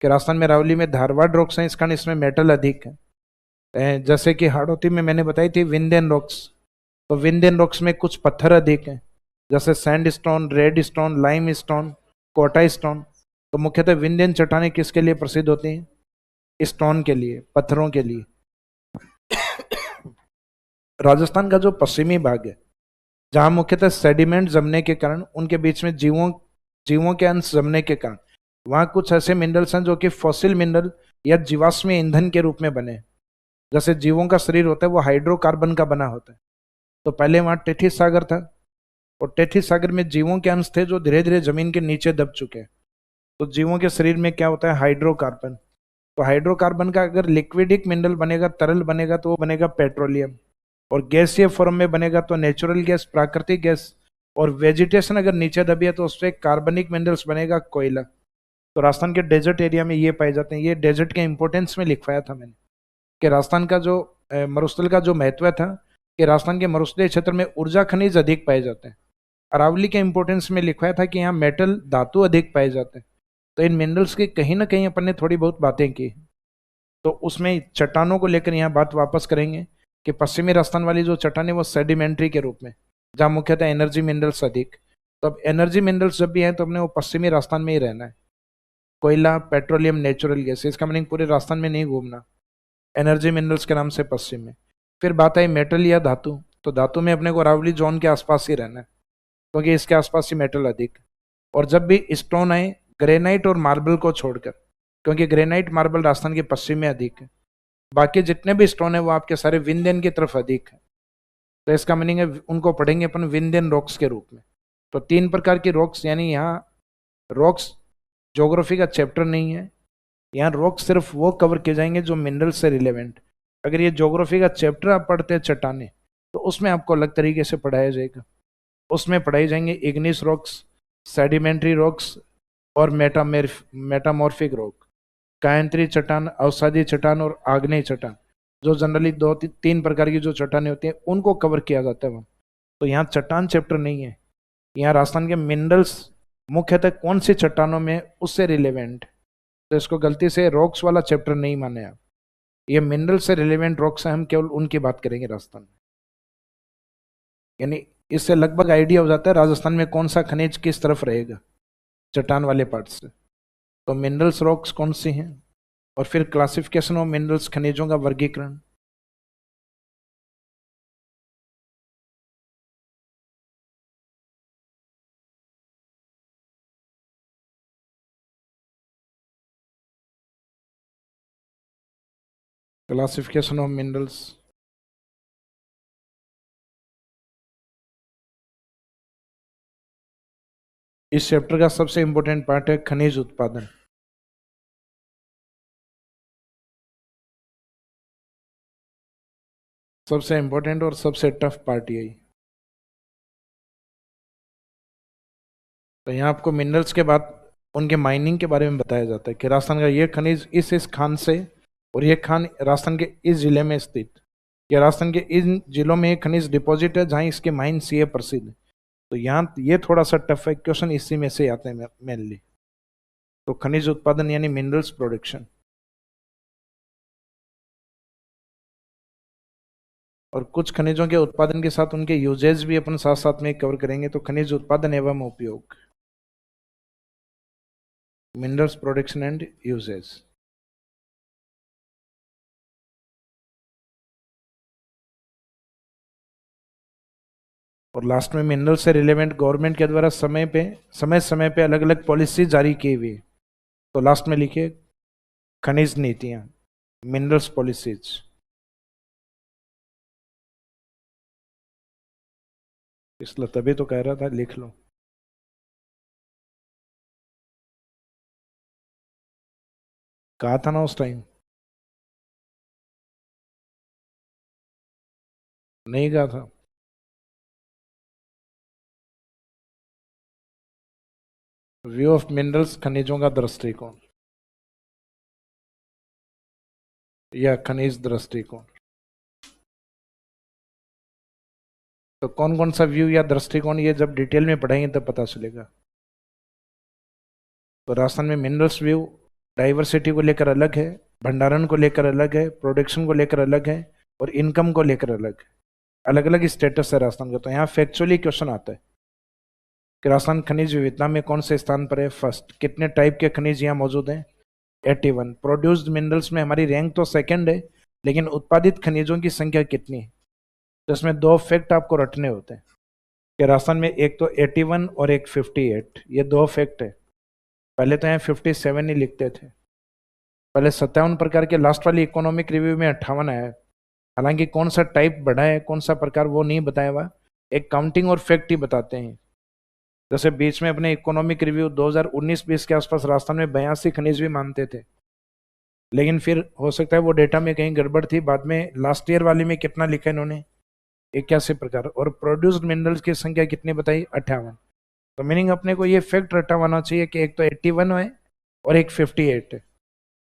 कि राजस्थान में अरावली में धारवाड़ रॉक्स हैं, इस कारण इसमें मेटल अधिक है। जैसे कि हाड़ौती में मैंने बताई थी विंध्यन रॉक्स, तो विंध्यन रॉक्स में कुछ पत्थर अधिक हैं, जैसे sand stone, red stone, lime stone, Kota stone. तो मुख्यतः विंध्यन चट्टानें किसके लिए प्रसिद्ध होती हैं? स्टोन के लिए, पत्थरों के लिए। राजस्थान का जो पश्चिमी भाग है, जहां मुख्यतः सेडिमेंट जमने के कारण, उनके बीच में जीवों जीवों के अंश जमने के कारण, वहां कुछ ऐसे मिनरल्स हैं जो कि फॉसिल मिनरल या जीवाश्म ईंधन के रूप में बने। जैसे जीवों का शरीर होता है वो हाइड्रोकार्बन का बना होता है। तो पहले वहां टेथिस सागर था, और टेथिस सागर में जीवों के अंश थे जो धीरे धीरे जमीन के नीचे दब चुके हैं। तो जीवों के शरीर में क्या होता है? हाइड्रोकार्बन। तो हाइड्रोकार्बन का अगर लिक्विडिक मिनरल बनेगा, तरल बनेगा, तो वो बनेगा पेट्रोलियम। और गैसीय फॉर्म में बनेगा तो नेचुरल गैस, प्राकृतिक गैस। और वेजिटेशन अगर नीचे दबी है तो उससे कार्बनिक मिनरल्स बनेगा, कोयला। तो राजस्थान के डेजर्ट एरिया में ये पाए जाते हैं। ये डेजर्ट के इंपोर्टेंस में लिखवाया था मैंने, कि राजस्थान का जो मरुस्थल का जो महत्व था, कि राजस्थान के मरुस्थलीय क्षेत्र में ऊर्जा खनिज अधिक पाए जाते हैं। अरावली के इंपोर्टेंस में लिखवाया था कि यहाँ मेटल धातु अधिक पाए जाते हैं। तो इन मिनरल्स की कहीं ना कहीं अपन ने थोड़ी बहुत बातें की। तो उसमें चट्टानों को लेकर यहाँ बात वापस करेंगे कि पश्चिमी राजस्थान वाली जो चट्टानें वो सेडिमेंट्री के रूप में, जहाँ मुख्यतः एनर्जी मिनरल्स अधिक। तो अब एनर्जी मिनरल्स जब भी हैं तो हमने वो पश्चिमी राजस्थान में ही रहना है। कोयला, पेट्रोलियम, नेचुरल गैस, इसका मीनिंग पूरे राजस्थान में नहीं घूमना। एनर्जी मिनरल्स के नाम से पश्चिम में। फिर बात आई मेटल या धातु, तो धातु में अपने को अरावली जोन के आसपास ही रहना है, क्योंकि इसके आसपास ही मेटल अधिक। और जब भी स्टोन आए, ग्रेनाइट और मार्बल को छोड़कर, क्योंकि ग्रेनाइट मार्बल राजस्थान के पश्चिम में अधिक है। बाकी जितने भी स्टोन है वो आपके सारे विंध्यन की तरफ अधिक है। तो इसका मीनिंग है उनको पढ़ेंगे अपन विंध्यन रॉक्स के रूप में। तो तीन प्रकार की रॉक्स, यानी यहाँ रॉक्स ज्योग्राफी का चैप्टर नहीं है। यहाँ रॉक्स सिर्फ वो कवर किए जाएंगे जो मिनरल से रिलेवेंट। अगर ये ज्योग्राफी का चैप्टर आप पढ़ते हैं चट्टाने, तो उसमें आपको अलग तरीके से पढ़ाया जाएगा। उसमें पढ़ाई जाएंगे इग्निस रॉक्स, सेडिमेंट्री रॉक्स और मेटामॉर्फिक रॉक। कायंत्री चट्टान, अवसादी चट्टान और आग्नेय चट्टान, जो जनरली दो तीन प्रकार की जो चट्टानें होती हैं उनको कवर किया जाता है वहाँ। तो यहाँ चट्टान चैप्टर नहीं है। यहाँ राजस्थान के मिनरल्स मुख्यतः कौन सी चट्टानों में उससे रिलेवेंट। तो इसको गलती से रॉक्स वाला चैप्टर नहीं माने आप। ये मिनरल से रिलेवेंट रॉक्स हैं, हम केवल उनकी बात करेंगे राजस्थान में। यानी इससे लगभग आइडिया हो जाता है राजस्थान में कौन सा खनिज किस तरफ रहेगा चट्टान वाले पार्ट से। तो मिनरल्स रॉक्स कौन सी हैं, और फिर क्लासिफिकेशन ऑफ मिनरल्स, खनिजों का वर्गीकरण। Classification of minerals. इस चैप्टर का सबसे इंपॉर्टेंट पार्ट है खनिज उत्पादन। सबसे इंपॉर्टेंट और सबसे टफ पार्ट यही। तो यहाँ आपको मिनरल्स के बाद उनके माइनिंग के बारे में बताया जाता है कि राजस्थान का ये खनिज इस खान से, और ये खान राजस्थान के इस जिले में स्थित, या राजस्थान के इन जिलों में ये खनिज डिपॉजिट है जहाँ इसके माइंस ये प्रसिद्ध है। तो यहाँ ये थोड़ा सा टफ है, क्वेश्चन इसी में से आते हैं मेनली। तो खनिज उत्पादन यानी मिनरल्स प्रोडक्शन। और कुछ खनिजों के उत्पादन के साथ उनके यूजेज भी अपन साथ साथ में कवर करेंगे। तो खनिज उत्पादन एवं उपयोग, मिनरल्स प्रोडक्शन एंड यूजेज। और लास्ट में मिनरल से रिलेवेंट गवर्नमेंट के द्वारा समय समय पे अलग अलग पॉलिसी जारी की हुई। तो लास्ट में लिखिए खनिज नीतियां, मिनरल्स पॉलिसीज। इसलिए तभी तो कह रहा था लिख लो। कहा था ना उस टाइम, नहीं कहा था। व्यू ऑफ मिनरल्स, खनिजों का दृष्टिकोण या खनिज दृष्टिकोण। तो कौन कौन सा व्यू या दृष्टिकोण, ये जब डिटेल में पढ़ेंगे तब पता चलेगा। तो राजस्थान में मिनरल्स व्यू डाइवर्सिटी को लेकर अलग है, भंडारण को लेकर अलग है, प्रोडक्शन को लेकर अलग है, और इनकम को लेकर अलग है। अलग अलग स्टेटस है राजस्थान का। तो यहाँ फैक्चुअली क्वेश्चन आता है कि राजस्थान खनिज विविधता में कौन से स्थान पर है, फर्स्ट। कितने टाइप के खनिज यहाँ मौजूद हैं, 81। प्रोड्यूस्ड मिनरल्स में हमारी रैंक तो सेकंड है, लेकिन उत्पादित खनिजों की संख्या कितनी है। तो इसमें दो फैक्ट आपको रटने होते हैं कि राजस्थान में एक तो 81 और एक 58, ये दो फैक्ट है। पहले तो यहाँ 57 ही लिखते थे, पहले 57 प्रकार के, लास्ट वाली इकोनॉमिक रिव्यू में 58 आया है। हालांकि कौन सा टाइप बढ़ा है, कौन सा प्रकार, वो नहीं बताया हुआ, एक काउंटिंग और फैक्ट ही बताते हैं। जैसे बीच में अपने इकोनॉमिक रिव्यू 2019-20 के आसपास राजस्थान में 82 खनिज भी मानते थे, लेकिन फिर हो सकता है वो डेटा में कहीं गड़बड़ थी। बाद में लास्ट ईयर वाली में कितना लिखा है इन्होंने, 81 प्रकार। और प्रोड्यूस्ड मिनरल्स की संख्या कितनी बताई, 58। तो मीनिंग अपने को ये फैक्ट रटा होना चाहिए कि एक तो 81 है और एक 58 है।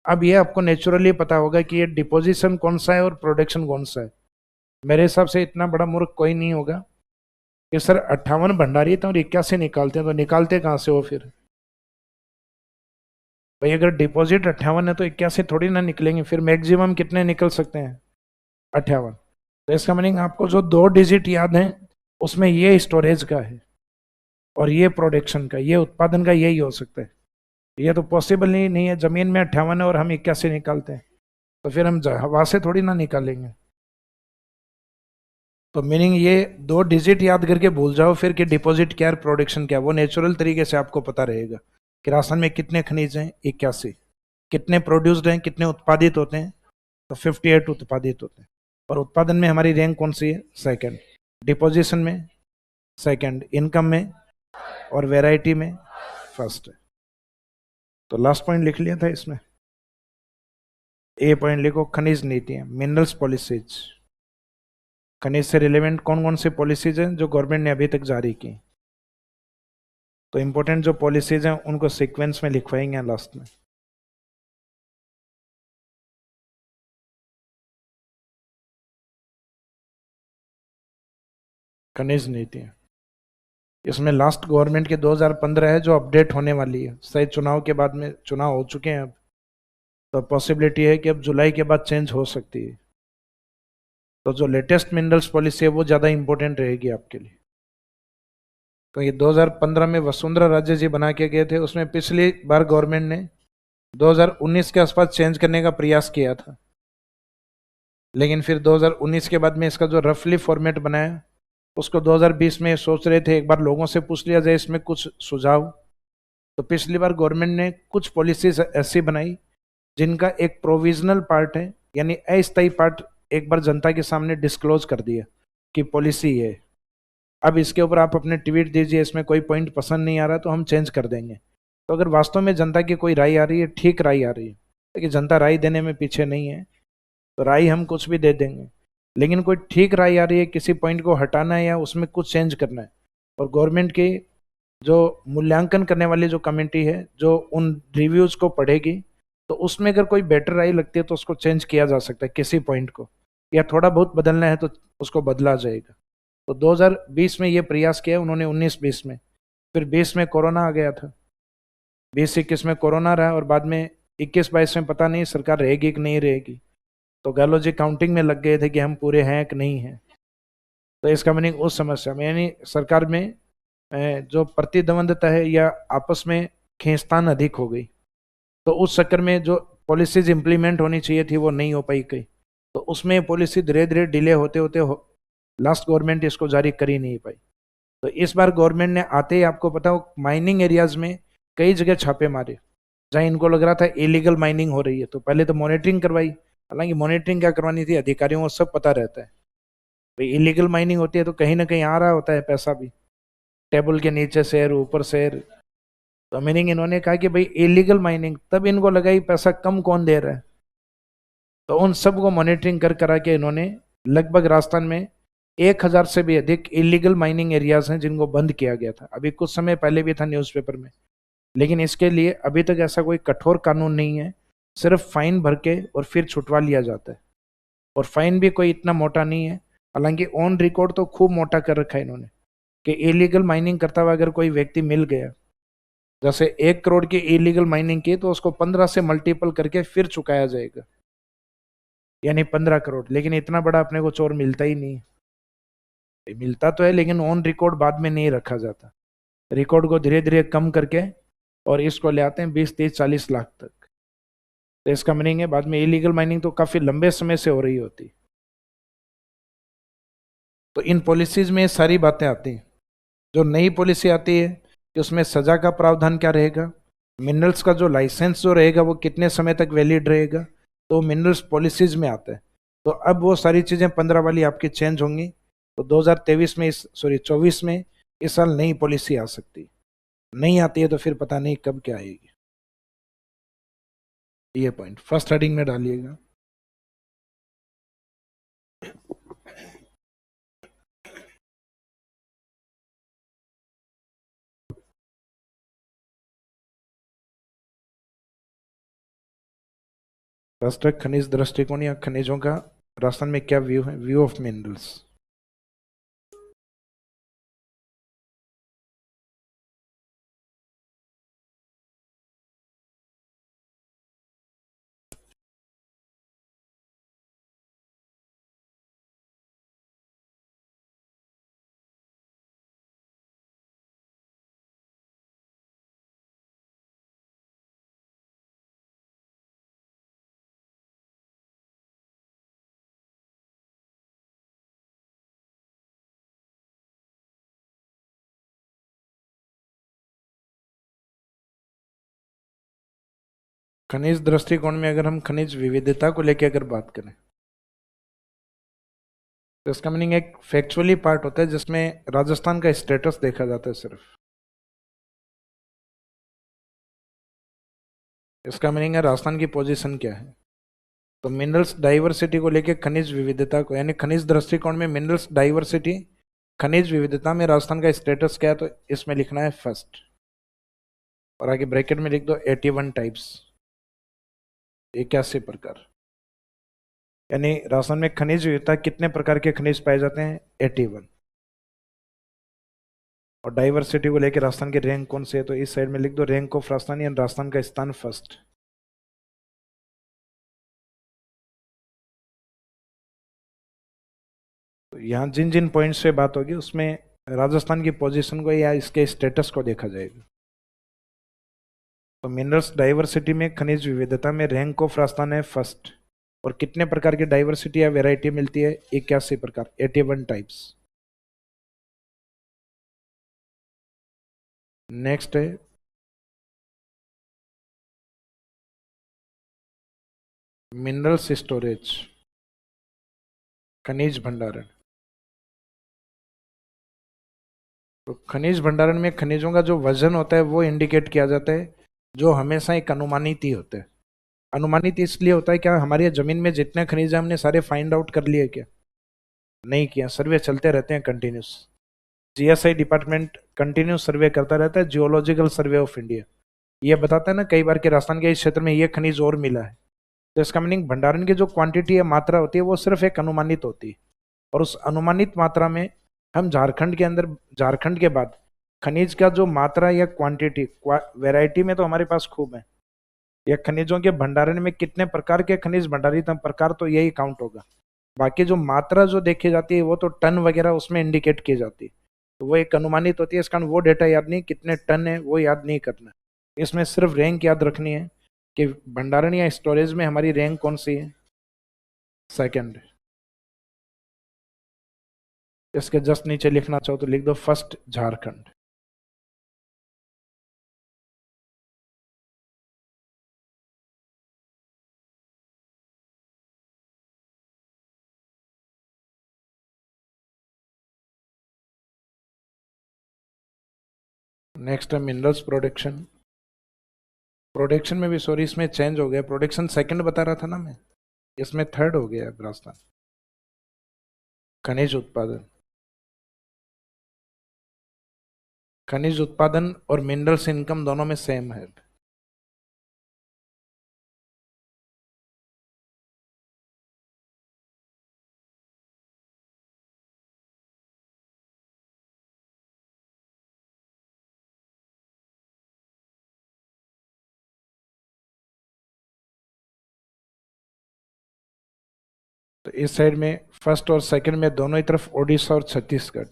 अब ये आपको नेचुरली पता होगा कि ये डिपोजिशन कौन सा है और प्रोडक्शन कौन सा है। मेरे हिसाब से इतना बड़ा मूर्ख कोई नहीं होगा कि सर 58 भंडारी थे और 81 निकालते हैं। तो निकालते कहाँ से हो फिर भाई, अगर डिपॉजिट 58 है तो 81 थोड़ी ना निकलेंगे, फिर मैक्सिमम कितने निकल सकते हैं, 58। तो इसका मीनिंग आपको जो दो डिजिट याद है उसमें ये स्टोरेज का है और ये प्रोडक्शन का, ये उत्पादन का, यही हो सकता है। ये तो पॉसिबल नहीं है, जमीन में 58 है और हम 81 निकालते हैं, तो फिर हम हवा से थोड़ी ना निकालेंगे। तो मीनिंग ये दो डिजिट याद करके भूल जाओ फिर कि डिपॉजिट क्या है, प्रोडक्शन क्या है। वो नेचुरल तरीके से आपको पता रहेगा कि राजस्थान में कितने खनिज हैं, 81। कितने प्रोड्यूस्ड हैं, कितने उत्पादित होते हैं, तो 58 उत्पादित होते हैं। और उत्पादन में हमारी रैंक कौन सी है, सेकंड। डिपोजिशन में सेकंड, इनकम में और वैरायटी में फर्स्ट है। तो लास्ट पॉइंट लिख लिया था इसमें, ए पॉइंट लिखो खनिज नीतियां, मिनरल्स पॉलिसीज। खनिज से रिलेवेंट कौन कौन सी पॉलिसीज हैं जो गवर्नमेंट ने अभी तक जारी की। तो इंपॉर्टेंट जो पॉलिसीज हैं उनको सीक्वेंस में लिखवाएंगे लास्ट में। खनिज नीतियां, इसमें लास्ट गवर्नमेंट के 2015 है जो अपडेट होने वाली है, शायद चुनाव के बाद में, चुनाव हो चुके हैं अब, तो पॉसिबिलिटी है कि अब जुलाई के बाद चेंज हो सकती है। तो जो लेटेस्ट मिनरल्स पॉलिसी है वो ज़्यादा इंपॉर्टेंट रहेगी आपके लिए। तो ये 2015 में वसुंधरा राजे जी बना के गए थे, उसमें पिछली बार गवर्नमेंट ने 2019 के आसपास चेंज करने का प्रयास किया था, लेकिन फिर 2019 के बाद में इसका जो रफली फॉर्मेट बनाया उसको 2020 में सोच रहे थे एक बार लोगों से पूछ लिया जाए इसमें कुछ सुझाव। तो पिछली बार गवर्नमेंट ने कुछ पॉलिसीज ऐसी बनाई जिनका एक प्रोविजनल पार्ट है, यानी अस्थायी पार्ट, एक बार जनता के सामने डिस्क्लोज कर दिया कि पॉलिसी है। अब इसके ऊपर आप अपने ट्वीट दीजिए, इसमें कोई पॉइंट पसंद नहीं आ रहा तो हम चेंज कर देंगे। तो अगर वास्तव में जनता की कोई राय आ रही है, ठीक राय आ रही है, लेकिन जनता राय देने में पीछे नहीं है, तो राय हम कुछ भी दे देंगे। लेकिन कोई ठीक राय आ रही है, किसी पॉइंट को हटाना है या उसमें कुछ चेंज करना है, और गवर्नमेंट की जो मूल्यांकन करने वाली जो कमेटी है जो उन रिव्यूज को पढ़ेगी, तो उसमें अगर कोई बेटर राय लगती है तो उसको चेंज किया जा सकता है किसी पॉइंट को, या थोड़ा बहुत बदलना है तो उसको बदला जाएगा। तो 2020 में ये प्रयास किया उन्होंने, 19-20 में। फिर 20 में कोरोना आ गया था, 20-21 में कोरोना रहा, और बाद में 21-22 में पता नहीं सरकार रहेगी कि नहीं रहेगी। तो गहलोत जी काउंटिंग में लग गए थे कि हम पूरे हैं कि नहीं हैं। तो इसका मीनिंग उस समस्या में यानी सरकार में जो प्रतिद्वंदता है या आपस में खींचतान अधिक हो गई, तो उस चक्कर में जो पॉलिसीज इंप्लीमेंट होनी चाहिए थी वो नहीं हो पाई कहीं। तो उसमें पॉलिसी धीरे धीरे डिले होते होते लास्ट गवर्नमेंट इसको जारी कर ही नहीं पाई। तो इस बार गवर्नमेंट ने आते ही, आपको पता हो, माइनिंग एरियाज में कई जगह छापे मारे जहां इनको लग रहा था इलीगल माइनिंग हो रही है। तो पहले तो मॉनिटरिंग करवाई, हालांकि मॉनिटरिंग क्या करवानी थी, अधिकारियों को सब पता रहता है भाई इलीगल माइनिंग होती है तो कहीं ना कहीं आ रहा होता है पैसा भी, टेबल के नीचे शेयर ऊपर शेयर। तो मीनिंग इन्होंने कहा कि भाई इलीगल माइनिंग, तब इनको लगा ही पैसा कम कौन दे रहा है। तो उन सबको मॉनिटरिंग कर करा के इन्होंने लगभग राजस्थान में 1,000 से भी अधिक इलीगल माइनिंग एरियाज हैं जिनको बंद किया गया था। अभी कुछ समय पहले भी था न्यूज़पेपर में, लेकिन इसके लिए अभी तक ऐसा कोई कठोर कानून नहीं है। सिर्फ फाइन भर के और फिर छुटवा लिया जाता है, और फाइन भी कोई इतना मोटा नहीं है। हालांकि ऑन रिकॉर्ड तो खूब मोटा कर रखा है इन्होंने कि इलीगल माइनिंग करता हुआ अगर कोई व्यक्ति मिल गया, जैसे 1 करोड़ की इलीगल माइनिंग की, तो उसको 15 से मल्टीपल करके फिर चुकाया जाएगा, यानी 15 करोड़। लेकिन इतना बड़ा अपने को चोर मिलता ही नहीं है। मिलता तो है लेकिन ऑन रिकॉर्ड बाद में नहीं रखा जाता, रिकॉर्ड को धीरे धीरे कम करके और इसको ले आते हैं 20, 30, 40 लाख तक। तो इसका मीनिंग है बाद में इलीगल माइनिंग तो काफी लंबे समय से हो रही होती। तो इन पॉलिसीज में सारी बातें आती हैं। जो नई पॉलिसी आती है कि उसमें सजा का प्रावधान क्या रहेगा, मिनरल्स का जो लाइसेंस जो रहेगा वो कितने समय तक वैलिड रहेगा, तो मिनरल्स पॉलिसीज में आता है। तो अब वो सारी चीजें 15 वाली आपकी चेंज होंगी। तो 2023 में, इस 24 में, इस साल नई पॉलिसी आ सकती, नहीं आती है तो फिर पता नहीं कब क्या आएगी। ये पॉइंट फर्स्ट हेडिंग में डालिएगा। फर्स्ट है खनिज दृष्टिकोण या खनिजों का राजस्थान में क्या व्यू है, व्यू ऑफ मिनरल्स। खनिज दृष्टिकोण में अगर हम खनिज विविधता को लेकर अगर बात करें, तो इसका मीनिंग एक फैक्चुअली पार्ट होता है जिसमें राजस्थान का स्टेटस देखा जाता है सिर्फ। इसका मीनिंग है राजस्थान की पोजीशन क्या है। तो मिनरल्स डाइवर्सिटी को लेकर खनिज विविधता को, यानी खनिज दृष्टिकोण में मिनरल्स डाइवर्सिटी, खनिज विविधता में राजस्थान का स्टेटस क्या है, तो इसमें लिखना है फर्स्ट, और आगे ब्रैकेट में लिख दो 81 टाइप्स, 81 प्रकार। यानी राजस्थान में खनिज विविधता, कितने प्रकार के खनिज पाए जाते हैं, 81। और डाइवर्सिटी को लेकर राजस्थान की रैंक कौन सी है, तो इस साइड में लिख दो रैंक ऑफ राजस्थान, यानी राजस्थान का स्थान फर्स्ट। तो यहाँ जिन जिन पॉइंट्स पे बात होगी उसमें राजस्थान की पोजीशन को या इसके स्टेटस को देखा जाएगा। तो मिनरल्स डाइवर्सिटी में, खनिज विविधता में रैंक ऑफ राजस्थान है फर्स्ट, और कितने प्रकार की डाइवर्सिटी या वेराइटी मिलती है, 81 प्रकार, 81 टाइप्स। नेक्स्ट है मिनरल्स स्टोरेज, खनिज भंडारण। तो खनिज भंडारण में खनिजों का जो वजन होता है वो इंडिकेट किया जाता है, जो हमेशा एक अनुमानित ही होता है। अनुमानित इसलिए होता है क्या हमारी जमीन में जितने खनिज हैं हमने सारे फाइंड आउट कर लिए क्या, नहीं किया, सर्वे चलते रहते हैं कंटिन्यूस। जीएसआई डिपार्टमेंट कंटिन्यूस सर्वे करता रहता है, जियोलॉजिकल सर्वे ऑफ इंडिया। ये बताता है ना कई बार कि राजस्थान के इस क्षेत्र में ये खनिज और मिला है। तो इसका मीनिंग भंडारण की जो क्वांटिटी या मात्रा होती है वो सिर्फ एक अनुमानित होती है, और उस अनुमानित मात्रा में हम झारखंड के अंदर, झारखंड के बाद खनिज का जो मात्रा या क्वांटिटी, वैरायटी में तो हमारे पास खूब है, या खनिजों के भंडारण में कितने प्रकार के खनिज भंडारित हैं, प्रकार तो यही काउंट होगा। बाकी जो मात्रा जो देखी जाती है वो तो टन वगैरह उसमें इंडिकेट की जाती है, तो वो एक अनुमानित होती है। इस कारण वो डेटा याद नहीं, कितने टन है वो याद नहीं करना। इसमें सिर्फ रैंक याद रखनी है कि भंडारण या स्टोरेज में हमारी रैंक कौन सी है, सेकंड। इसके जस्ट नीचे लिखना चाहो तो लिख दो फर्स्ट झारखंड। नेक्स्ट है मिनरल्स प्रोडक्शन। प्रोडक्शन में भी सॉरी इसमें चेंज हो गया, प्रोडक्शन सेकंड बता रहा था ना मैं, इसमें थर्ड हो गया है राजस्थान। खनिज उत्पादन, खनिज उत्पादन और मिनरल्स इनकम दोनों में सेम है। तो इस साइड में फर्स्ट और सेकंड में दोनों ही तरफ ओडिशा और छत्तीसगढ़।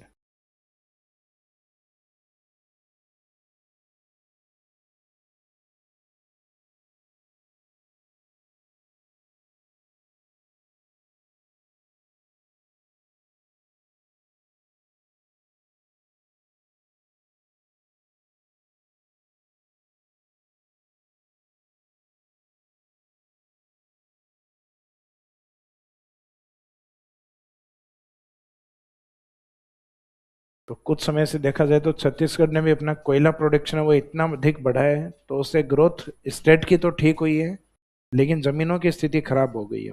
तो कुछ समय से देखा जाए तो छत्तीसगढ़ ने भी अपना कोयला प्रोडक्शन है वो इतना अधिक बढ़ाया है, तो उससे ग्रोथ स्टेट की तो ठीक हुई है, लेकिन जमीनों की स्थिति खराब हो गई है।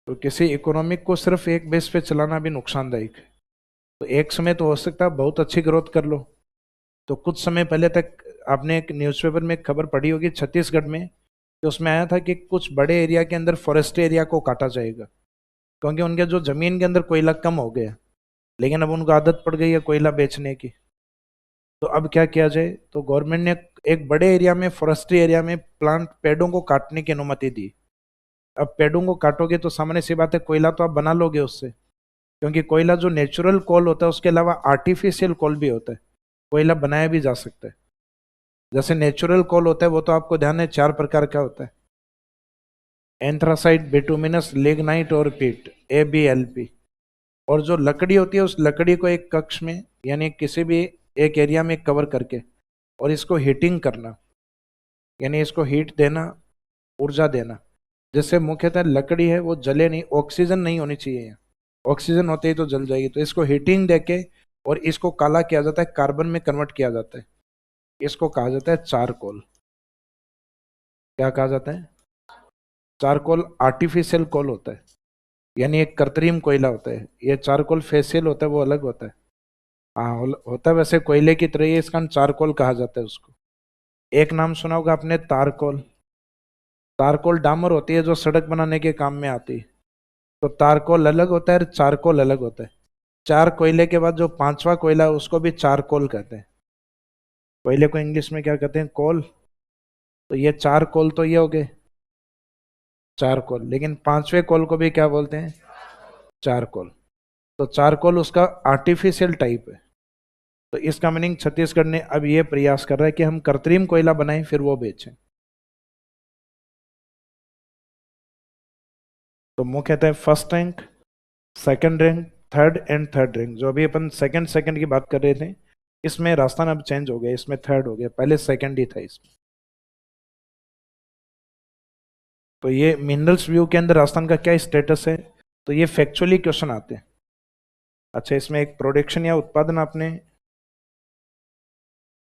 तो किसी इकोनॉमिक को सिर्फ एक बेस पे चलाना भी नुकसानदायक है। तो एक समय तो हो सकता है बहुत अच्छी ग्रोथ कर लो। तो कुछ समय पहले तक आपने एक न्यूज़पेपर में एक खबर पढ़ी होगी छत्तीसगढ़ में, कि उसमें आया था कि कुछ बड़े एरिया के अंदर फॉरेस्ट एरिया को काटा जाएगा, क्योंकि उनके जो जमीन के अंदर कोयला कम हो गया, लेकिन अब उनको आदत पड़ गई है कोयला बेचने की। तो अब क्या किया जाए, तो गवर्नमेंट ने एक बड़े एरिया में, फॉरेस्ट्री एरिया में प्लांट पेड़ों को काटने की अनुमति दी। अब पेड़ों को काटोगे तो सामान्य सी बात है कोयला तो आप बना लोगे उससे, क्योंकि कोयला जो नेचुरल कोल होता है उसके अलावा आर्टिफिशियल कोल भी होता है, कोयला बनाया भी जा सकता है। जैसे नेचुरल कोल होता है वो तो आपको ध्यान है 4 प्रकार का होता है, एंथ्रासाइट, बिटुमिनस, लिग्नाइट और पीट, ABLP। और जो लकड़ी होती है उस लकड़ी को एक कक्ष में यानी किसी भी एक एरिया में कवर करके और इसको हीटिंग करना, यानी इसको हीट देना, ऊर्जा देना, जिससे मुख्यतः लकड़ी है वो जले नहीं, ऑक्सीजन नहीं होनी चाहिए, ऑक्सीजन होते ही तो जल जाएगी। तो इसको हीटिंग देके और इसको काला किया जाता है, कार्बन में कन्वर्ट किया जाता है, इसको कहा जाता है चारकोल। क्या कहा जाता है? चारकोल आर्टिफिशियल कोल होता है, यानी एक कृत्रिम कोयला होता है। ये चारकोल फेशियल होता है वो अलग होता है। हाँ होता है वैसे कोयले की तरह ही, इसका चारकोल कहा जाता है उसको। एक नाम सुना होगा आपने, तारकोल। तारकोल डामर होती है जो सड़क बनाने के काम में आती है। तो तारकोल अलग होता है और चारकोल अलग होता है। चार कोयले के बाद जो पांचवा कोयला है उसको भी चारकोल कहते हैं। कोयले को इंग्लिश में क्या कहते हैं? कोल। तो ये चार कोल तो ये हो गए चारकोल, लेकिन पांचवे कोल को भी क्या बोलते हैं? चारकोल। तो चारकोल उसका आर्टिफिशियल टाइप है। तो इसका मीनिंग छत्तीसगढ़ ने अब ये प्रयास कर रहा है कि हम कृत्रिम कोयला बनाएं फिर वो बेचें। तो मुख्यतः first rank, second rank, third rank, जो अभी अपन सेकंड सेकंड की बात कर रहे थे, इसमें राजस्थान अब चेंज हो गया, इसमें थर्ड हो गया, पहले सेकंड ही था इसमें। तो ये मिनरल्स व्यू के अंदर राजस्थान का क्या स्टेटस है, तो ये फैक्चुअली क्वेश्चन आते हैं। अच्छा, इसमें एक प्रोडक्शन या उत्पादन, आपने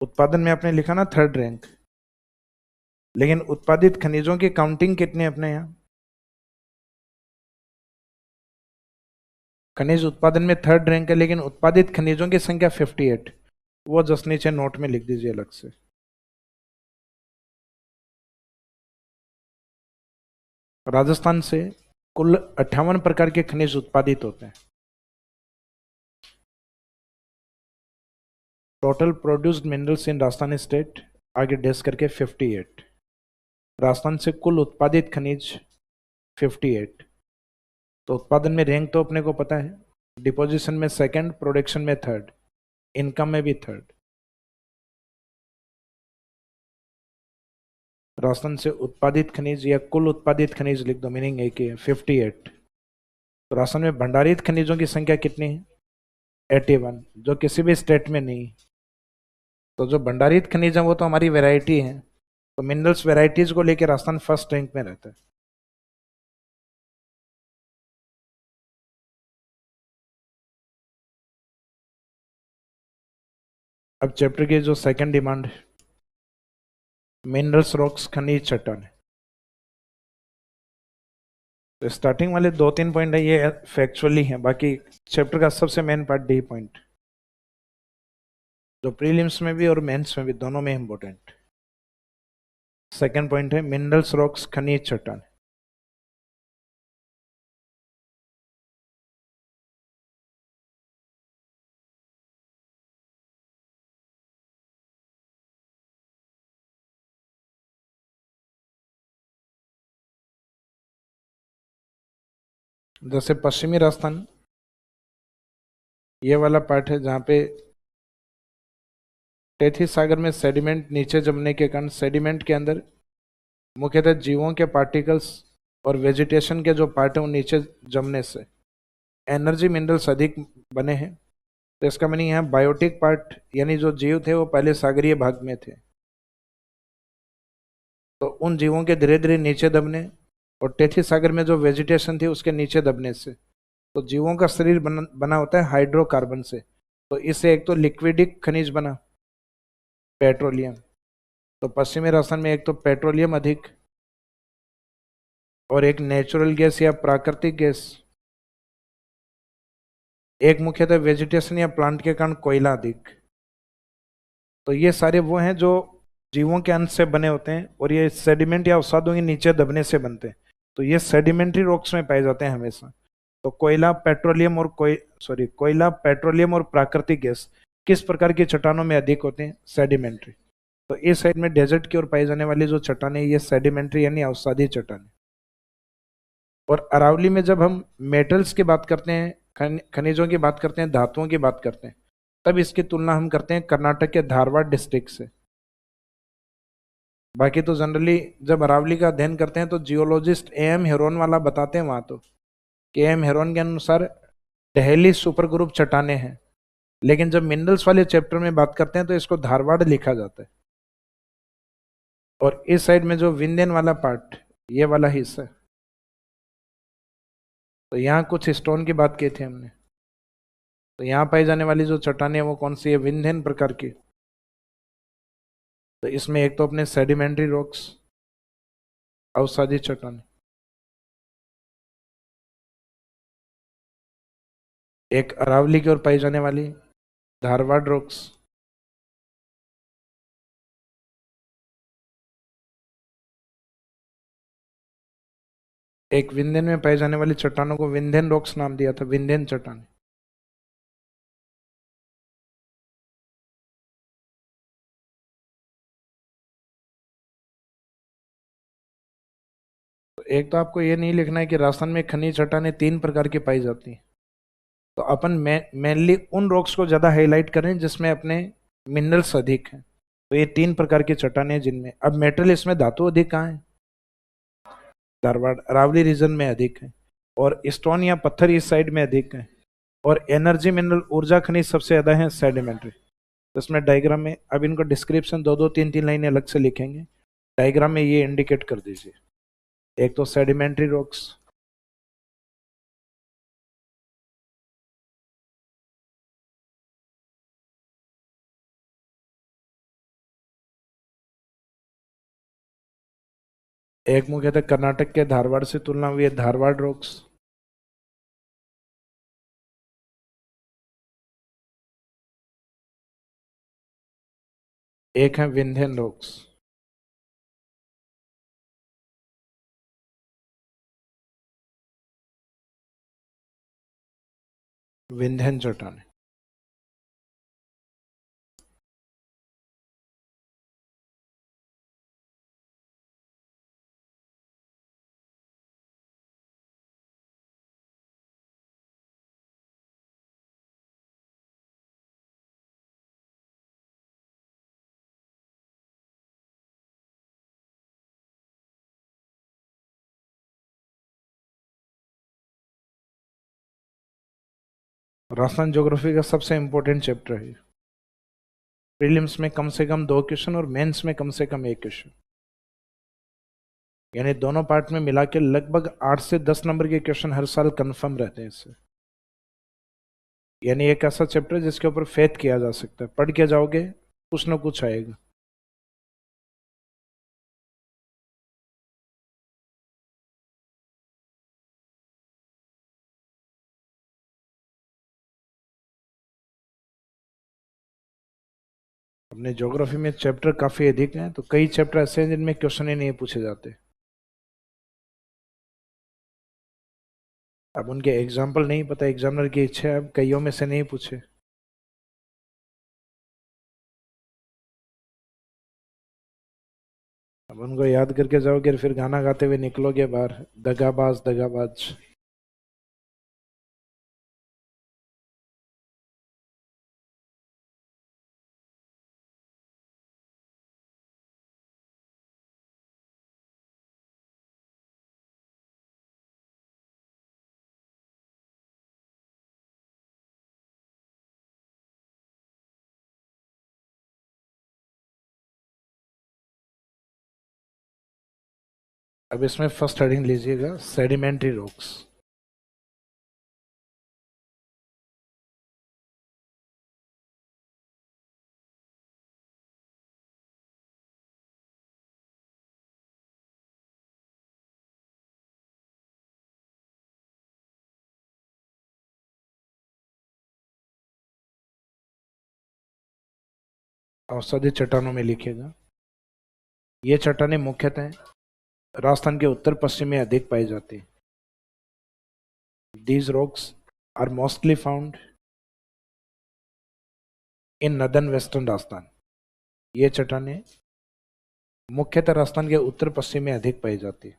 उत्पादन में आपने लिखा ना थर्ड रैंक, लेकिन उत्पादित खनिजों की काउंटिंग कितनी अपने यहाँ? खनिज उत्पादन में थर्ड रैंक है, लेकिन उत्पादित खनिजों की संख्या 58। वो जस्ट नीचे नोट में लिख दीजिए अलग से। राजस्थान से कुल 58 प्रकार के खनिज उत्पादित होते हैं। Total produced minerals in Rajasthan state आगे डेस करके 58। राजस्थान से कुल उत्पादित खनिज 58। तो उत्पादन में रैंक तो अपने को पता है, डिपोजिशन में सेकंड, प्रोडक्शन में थर्ड, इनकम में भी थर्ड। राजस्थान से उत्पादित खनिज या कुल उत्पादित खनिज लिख दो, मीनिंग एक ही है, 58। तो राजस्थान में भंडारित खनिजों की संख्या कितनी है? 81, जो किसी भी स्टेट में नहीं। तो जो भंडारित खनिज है वो तो हमारी वैरायटी है, तो मिनरल्स वैरायटीज को लेकर राजस्थान फर्स्ट रैंक में रहता है। अब चैप्टर की जो सेकंड डिमांड है, मिनरल्स, रॉक्स, खनिज, चट्टान। तो स्टार्टिंग वाले 2-3 पॉइंट है ये फैक्चुअली है, बाकी चैप्टर का सबसे मेन पार्ट डी पॉइंट, जो प्रीलिम्स में भी और मेंस में भी दोनों में इंपॉर्टेंट। सेकंड पॉइंट है मिनरल्स, रॉक्स, खनिज, चट्टान। जैसे पश्चिमी राजस्थान, ये वाला पार्ट है जहाँ पे टेथी सागर में सेडिमेंट नीचे जमने के कारण सेडिमेंट के अंदर मुख्यतः जीवों के पार्टिकल्स और वेजिटेशन के जो पार्ट है वो नीचे जमने से एनर्जी मिनरल्स अधिक बने हैं। तो इसका मीनिंग यहाँ बायोटिक पार्ट, यानी जो जीव थे वो पहले सागरीय भाग में थे, तो उन जीवों के धीरे धीरे नीचे दबने और टेथी सागर में जो वेजिटेशन थी उसके नीचे दबने से, तो जीवों का शरीर बना होता है हाइड्रोकार्बन से। तो इससे एक तो लिक्विडिक खनिज बना पेट्रोलियम। तो पश्चिमी राजस्थान में एक तो पेट्रोलियम अधिक और एक नेचुरल गैस या प्राकृतिक गैस, एक मुख्यतः वेजिटेशन या प्लांट के कारण कोयला अधिक। तो ये सारे वो हैं जो जीवों के अंश से बने होते हैं और ये सेडिमेंट या अवसादों के नीचे दबने से बनते हैं। तो ये सेडिमेंट्री रॉक्स में पाए जाते हैं हमेशा। तो कोयला, पेट्रोलियम और प्राकृतिक गैस किस प्रकार की चट्टानों में अधिक होते हैं? सेडिमेंट्री। तो इस साइड में डेजर्ट की ओर पाई जाने वाली जो चट्टानें, ये सेडिमेंट्री यानी अवसादी चट्टानें। और अरावली में जब हम मेटल्स की बात करते हैं, खनिजों की बात करते हैं, धातुओं की बात करते हैं, तब इसकी तुलना हम करते हैं कर्नाटक के धारवाड़ डिस्ट्रिक्ट से। बाकी तो जनरली जब अरावली का अध्ययन करते हैं तो जियोलॉजिस्ट AM हेरोन वाला बताते हैं वहां, तो कि AM हेरोन के अनुसार दहली सुपर ग्रुप चट्टाने हैं, लेकिन जब मिनरल्स वाले चैप्टर में बात करते हैं तो इसको धारवाड़ लिखा जाता है। और इस साइड में जो विंध्यन वाला पार्ट, ये वाला हिस्सा, तो यहाँ कुछ स्टोन की बात की थी हमने। तो यहाँ पाई जाने वाली जो चट्टानें हैं वो कौन सी है? विंध्यन प्रकार की। तो इसमें एक तो अपने सेडिमेंट्री रॉक्स, अवसादी चट्टान, एक अरावली की ओर पाई जाने वाली धारवाड़ रॉक्स, एक विंध्यन में पाई जाने वाली चट्टानों को विंध्यन रॉक्स नाम दिया था, विंध्यन चट्टान। तो एक तो आपको ये नहीं लिखना है कि राजस्थान में खनिज चट्टानें 3 प्रकार की पाई जाती हैं। तो अपन मेनली उन रॉक्स को ज्यादा हाईलाइट करें जिसमें अपने मिनरल्स अधिक हैं। तो ये 3 प्रकार की चट्टानें हैं जिनमें अब मेटल, इसमें धातु अधिक कहाँ है? धारवाड़ अरावली रीजन में अधिक है, और स्टोन या पत्थर इस साइड में अधिक है, और एनर्जी मिनरल ऊर्जा खनिज सबसे ज्यादा है सेडिमेंट्री। तो इसमें डायग्राम में अब इनको डिस्क्रिप्शन 2-2, 3-3 लाइनें अलग से लिखेंगे, डायग्राम में ये इंडिकेट कर दीजिए। एक तो सेडिमेंट्री रॉक्स, एक मुख्यतः कर्नाटक के धारवाड़ से तुलना हुई है धारवाड़ रॉक्स, एक है विंध्यन रॉक्स। विंध्यन चट्टान। राजस्थान ज्योग्राफी का सबसे इंपॉर्टेंट चैप्टर है। प्रीलिम्स में कम से कम 2 क्वेश्चन और मेंस में कम से कम 1 क्वेश्चन, यानी दोनों पार्ट में मिला के लगभग 8 से 10 नंबर के क्वेश्चन हर साल कंफर्म रहते हैं इससे। यानी एक ऐसा चैप्टर जिसके ऊपर फेथ किया जा सकता है, पढ़ के जाओगे कुछ ना कुछ आएगा। अपने ज्योग्राफी में चैप्टर काफी अधिक हैं, तो कई चैप्टर ऐसे हैं जिनमें क्वेश्चन ही नहीं पूछे जाते। अब उनके एग्जाम्पल नहीं पता, एग्जामिनर की इच्छा है अब कईयों में से नहीं पूछे। अब उनको याद करके जाओगे फिर गाना गाते हुए निकलोगे बाहर, दगाबाज दगाबाज। अब इसमें फर्स्ट हेडिंग लीजिएगा, सेडिमेंट्री रॉक्स। औषधि चट्टानों में लिखेगा। ये चट्टानें मुख्यतः राजस्थान के उत्तर पश्चिम में अधिक पाई जाती है। These rocks are mostly found in northern western Rajasthan. ये चट्टानें मुख्यतः राजस्थान के उत्तर पश्चिम में अधिक पाई जाती है।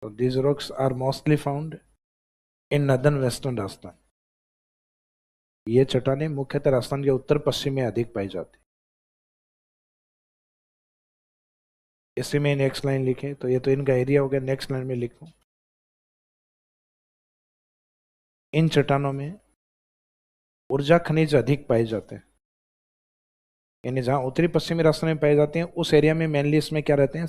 So these rocks are mostly found in northern western Rajasthan. ये चट्टानें मुख्यतः राजस्थान के उत्तर पश्चिम में अधिक पाई जाती है। इसी में नेक्स्ट लाइन लिखे, तो ये तो इनका एरिया हो गया। नेक्स्ट लाइन में लिखो, इन चट्टानों में ऊर्जा खनिज अधिक पाए जाते हैं। यानी जहां उत्तरी पश्चिमी राजस्थान में पाए जाते हैं उस एरिया में मेनली इसमें क्या रहते हैं,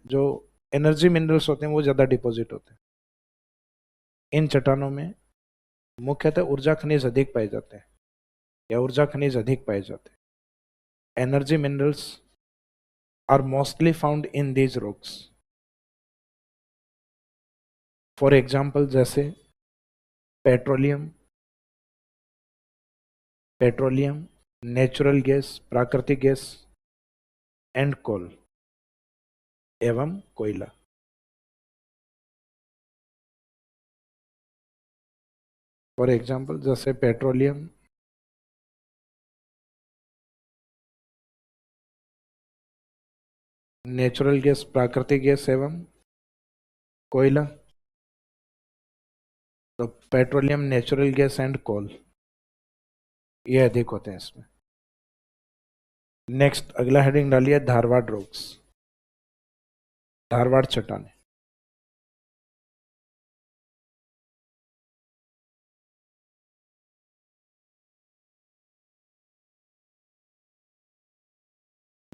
जो एनर्जी मिनरल्स होते हैं वो ज्यादा डिपॉजिट होते हैं। इन चट्टानों में मुख्यतः ऊर्जा खनिज अधिक पाए जाते हैं, या ऊर्जा खनिज अधिक पाए जाते हैं। Energy minerals are mostly found in these rocks. For example जैसे पेट्रोलियम, नेचुरल गैस, प्राकृतिक गैस एंड कोल एवं कोयला। फॉर एग्जाम्पल जैसे पेट्रोलियम, नेचुरल गैस, प्राकृतिक गैस एवं कोयला। तो petroleum, natural gas and coal ये अधिक होते हैं इसमें। नेक्स्ट अगला हेडिंग डालिए, धारवाड़ रॉक्स, धारवाड़ चट्टानें।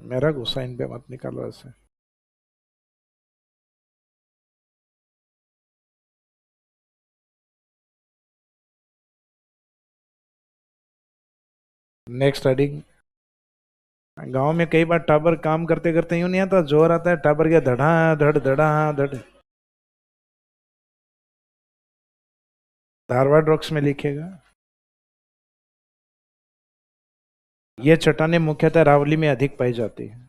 मेरा गुस्सा इन पे मत निकालो ऐसे। नेक्स्ट हेडिंग, गांव में कई बार टाबर काम करते करते यूं नहीं आता, जोर आता है टाबर के धड़ा धड़ धड़ा धड़। धारवाड़ रॉक्स में लिखेगा। ये चट्टानें मुख्यतः अरावली में अधिक पाई जाती है।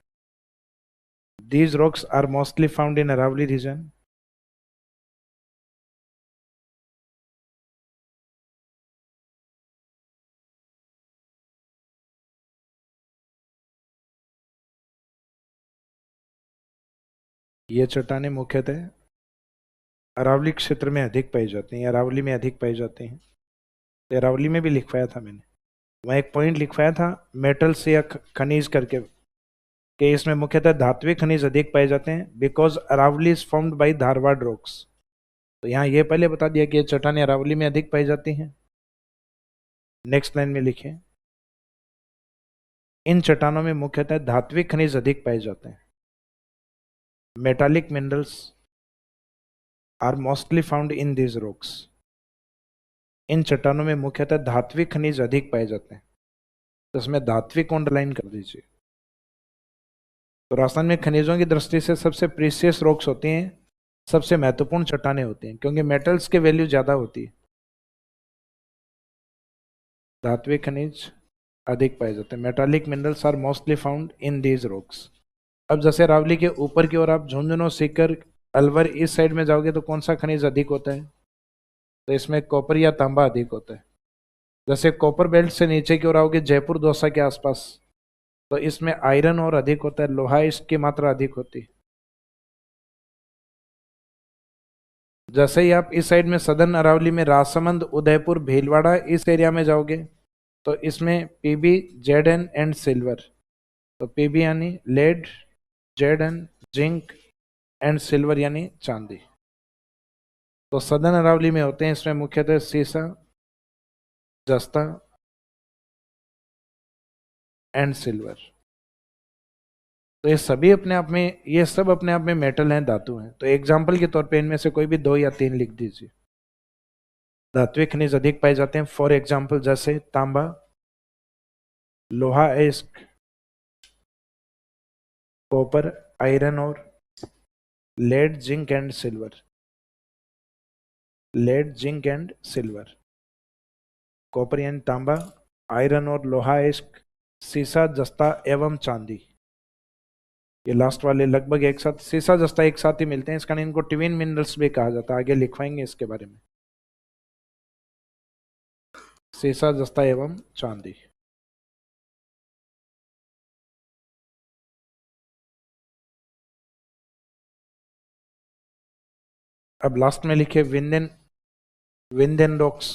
These rocks are mostly found in Aravalli region। ये चट्टानें मुख्यतः अरावली क्षेत्र में अधिक पाई जाती हैं, अरावली में अधिक पाई जाती हैं। तो अरावली में भी लिखवाया था मैंने, वहाँ एक पॉइंट लिखवाया था मेटल्स या खनिज करके। कि इसमें मुख्यतः धात्विक खनिज अधिक पाए जाते हैं because Aravalli is formed by Dharwad rocks. तो यहाँ ये पहले बता दिया कि ये चट्टानें अरावली में अधिक पाई जाती हैं। नेक्स्ट लाइन में लिखें, इन चट्टानों में मुख्यतः धात्विक खनिज अधिक पाए जाते हैं। Metallic minerals are mostly found in these rocks. इन चट्टानों में मुख्यतः धात्विक खनिज अधिक पाए जाते हैं, तो इसमें धात्विक अंडरलाइन कर दीजिए। तो राजस्थान में खनिजों की दृष्टि से सबसे प्रीसियस रॉक्स होती हैं, सबसे महत्वपूर्ण चट्टानें होती हैं, क्योंकि मेटल्स की वैल्यू ज्यादा होती है। धात्विक खनिज अधिक पाए जाते हैं। Metallic minerals are mostly found in these rocks. अब जैसे अरावली के ऊपर की ओर आप झुंझुनू, सीकर, अलवर इस साइड में जाओगे तो कौन सा खनिज अधिक होता है? तो इसमें कॉपर या तांबा अधिक होता है। जैसे कॉपर बेल्ट से नीचे की ओर आओगे जयपुर दौसा के आसपास, तो इसमें आयरन और अधिक होता है, लोहा इसकी मात्रा अधिक होती है। जैसे ही आप इस साइड में सदर्न अरावली में राजसमंद, उदयपुर, भीलवाड़ा इस एरिया में जाओगे तो इसमें PB, Z N and silver. तो पीबी यानी lead, Z N zinc and silver यानी चांदी। तो सदर्न अरावली में होते हैं इसमें मुख्यतः सीसा, जस्ता एंड सिल्वर। तो ये सभी अपने आप में, ये सब अपने आप में मेटल हैं, धातु हैं। तो एग्जाम्पल के तौर पे इनमें से कोई भी 2 या 3 लिख दीजिए। धात्विक खनिज अधिक पाए जाते हैं, फॉर एग्जाम्पल जैसे तांबा, लोहा इस्क, कॉपर, आयरन और lead, zinc and silver. Lead, zinc and silver. Copper यानी तांबा, आयरन और लोहा इस्क, सीसा, जस्ता एवं चांदी। ये लास्ट वाले लगभग एक साथ, सीसा जस्ता एक साथ ही मिलते हैं, इस कारण इनको ट्विन मिनरल्स भी कहा जाता है। आगे लिखवाएंगे इसके बारे में। सीसा, जस्ता एवं चांदी। अब लास्ट में लिखे विंध्यन, विंध्यन रॉक्स।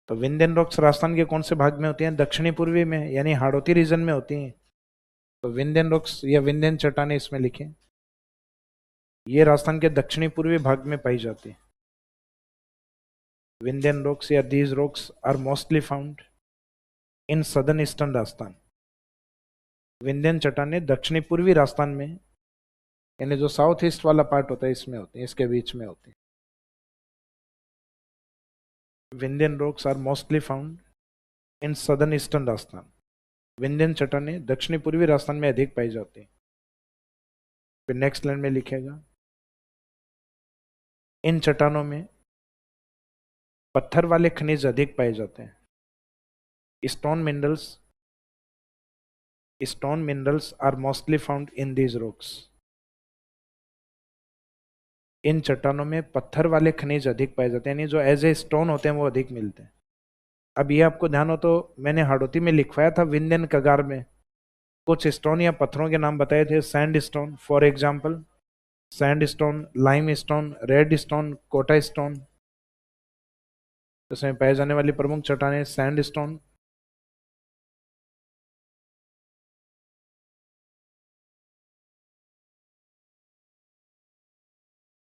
तो विंध्यन रॉक्स राजस्थान के कौन से भाग में होती हैं? दक्षिणी पूर्वी में, यानी हाड़ौती रीजन में होती हैं। तो विंध्यन रॉक्स या विंध्यन चट्टानें इसमें लिखें, ये राजस्थान के दक्षिणी पूर्वी भाग में पाई जाती है। विंध्यन रॉक्स या these rocks are mostly found in southern eastern Rajasthan. Vindhyan चट्टानें दक्षिणी पूर्वी राजस्थान में, यानी जो साउथ ईस्ट वाला पार्ट होता है इसमें होती है, इसके बीच में होती है। Vindhyan rocks are mostly found in southern eastern Rajasthan. Vindhyan चट्टानें दक्षिणी पूर्वी राजस्थान में अधिक पाई जाती है। फिर नेक्स्ट लाइन में लिखेगा, इन चट्टानों में पत्थर वाले खनिज अधिक पाए जाते हैं। Stone minerals are mostly found in these rocks. इन चट्टानों में पत्थर वाले खनिज अधिक पाए जाते हैं, यानी जो एज ए स्टोन होते हैं वो अधिक मिलते हैं। अब ये आपको ध्यान हो तो मैंने हाड़ौती में लिखवाया था विंध्यन कगार में कुछ स्टोन या पत्थरों के नाम बताए थे। Sand stone for example, sand stone, lime stone, red stone, Kota stone. इसमें पाए जाने वाली प्रमुख चट्टानें सैंड स्टोन,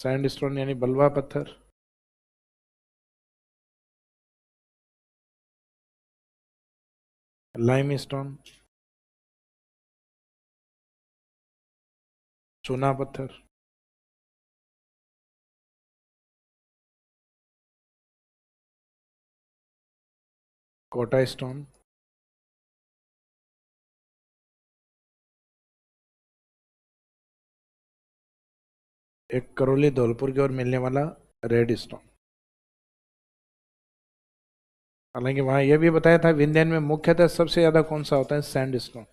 सैंड स्टोन यानी बलुआ पत्थर, लाइम स्टोन, चूना पत्थर, कोटा स्टोन, एक करौली धौलपुर की ओर मिलने वाला रेड स्टोन। हालांकि वहां यह भी बताया था विंध्यन में मुख्यतः सबसे ज्यादा कौन सा होता है? Sand stone.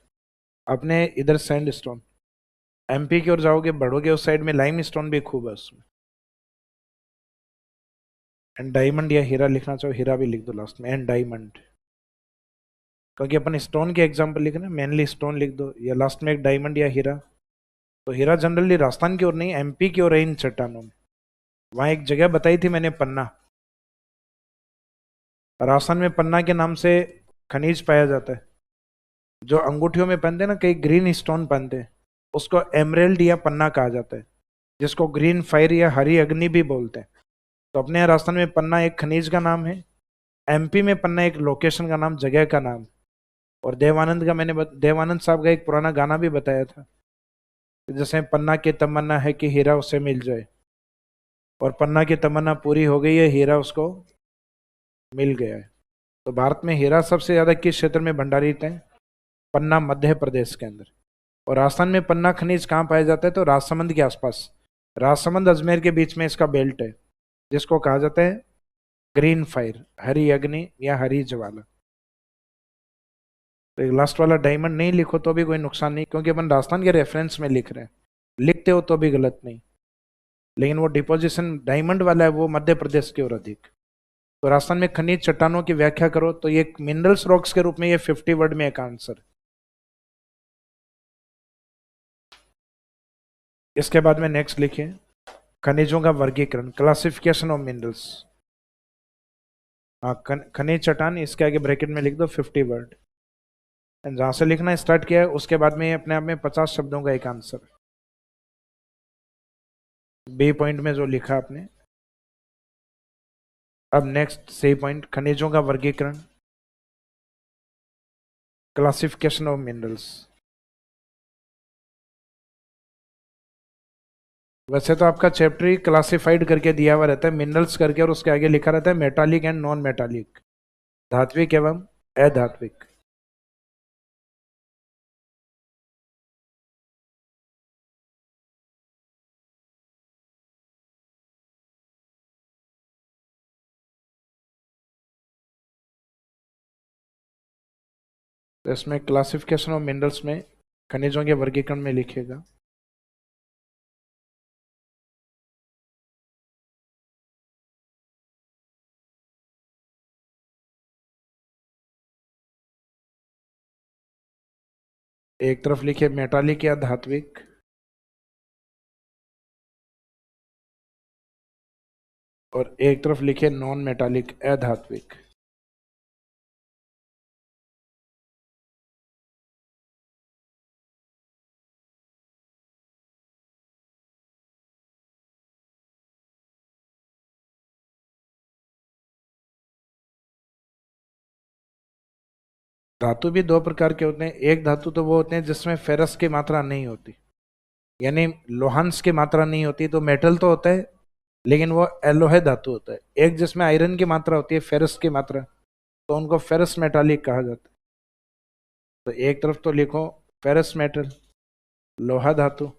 अपने इधर सैंड स्टोन, एमपी की ओर जाओगे बढ़ोगे उस साइड में लाइम स्टोन भी खूब है उसमें। एंड डायमंड या हीरा लिखना चाहो, हीरा भी लिख दो लास्ट में, एंड डायमंड, क्योंकि अपन स्टोन के एग्जाम्पल लिखे ना, मेनली स्टोन लिख दो या लास्ट में एक डायमंड या हीरा। तो हीरा जनरली राजस्थान की ओर नहीं, एमपी की ओर है इन चट्टानों में। वहां एक जगह बताई थी मैंने, पन्ना, राजस्थान में पन्ना के नाम से खनिज पाया जाता है। जो अंगूठियों में पहनते हैं ना, कई ग्रीन स्टोन पहनते हैं, उसको एमरेल्ड या पन्ना कहा जाता है, जिसको ग्रीन फायर या हरी अग्नि भी बोलते हैं। तो अपने यहाँ राजस्थान में पन्ना एक खनिज का नाम है। एमपी में पन्ना एक लोकेशन का नाम, जगह का नाम। और देवानंद का देवानंद साहब का एक पुराना गाना भी बताया था, जैसे पन्ना की तमन्ना है कि हीरा उसे मिल जाए, और पन्ना की तमन्ना पूरी हो गई है, हीरा उसको मिल गया है। तो भारत में हीरा सबसे ज्यादा किस क्षेत्र में भंडारित है? पन्ना, मध्य प्रदेश के अंदर। और राजस्थान में पन्ना खनिज कहाँ पाया जाता है? तो राजसमंद के आसपास, राजसमंद अजमेर के बीच में इसका बेल्ट है, जिसको कहा जाता है ग्रीन फायर, हरी अग्नि या हरी ज्वाला। तो एक लास्ट वाला डायमंड नहीं लिखो तो भी कोई नुकसान नहीं, क्योंकि अपन राजस्थान के रेफरेंस में लिख रहे हैं, लिखते हो तो भी गलत नहीं। लेकिन वो डिपोजिशन डायमंड वाला है, वो मध्य प्रदेश की ओर अधिक। तो राजस्थान में खनिज चट्टानों की व्याख्या करो, तो ये मिनरल्स रॉक्स के रूप में ये 50 वर्ड में एक आंसर। इसके बाद में नेक्स्ट लिखिए खनिजों का वर्गीकरण, क्लासिफिकेशन ऑफ मिनरल्स। हाँ, खनिज चट्टान, इसके आगे ब्रैकेट में लिख दो 50 वर्ड। जहां से लिखना स्टार्ट किया है उसके बाद में अपने आप में 50 शब्दों का एक आंसर। बी पॉइंट में जो लिखा आपने। अब नेक्स्ट सी पॉइंट, खनिजों का वर्गीकरण, क्लासिफिकेशन ऑफ मिनरल्स। वैसे तो आपका चैप्टर ही क्लासिफाइड करके दिया हुआ रहता है मिनरल्स करके, और उसके आगे लिखा रहता है मेटालिक एंड नॉन मेटालिक, धात्विक एवं अधात्विक। तो इसमें क्लासिफिकेशन ऑफ मिनरल्स में खनिजों के वर्गीकरण में लिखिएगा एक तरफ लिखिए मेटालिक या धात्विक, और एक तरफ लिखिए नॉन मेटालिक अधात्विक। धातु भी दो प्रकार के होते हैं। एक धातु तो वो होते हैं जिसमें फेरस की मात्रा नहीं होती, यानी लोहांश की मात्रा नहीं होती, तो मेटल तो होता है लेकिन वो एलोहे धातु होता है। एक जिसमें आयरन की मात्रा होती है, फेरस की मात्रा, तो उनको फेरस मेटालिक कहा जाता है। तो एक तरफ तो लिखो फेरस मेटल, लोहा धातु,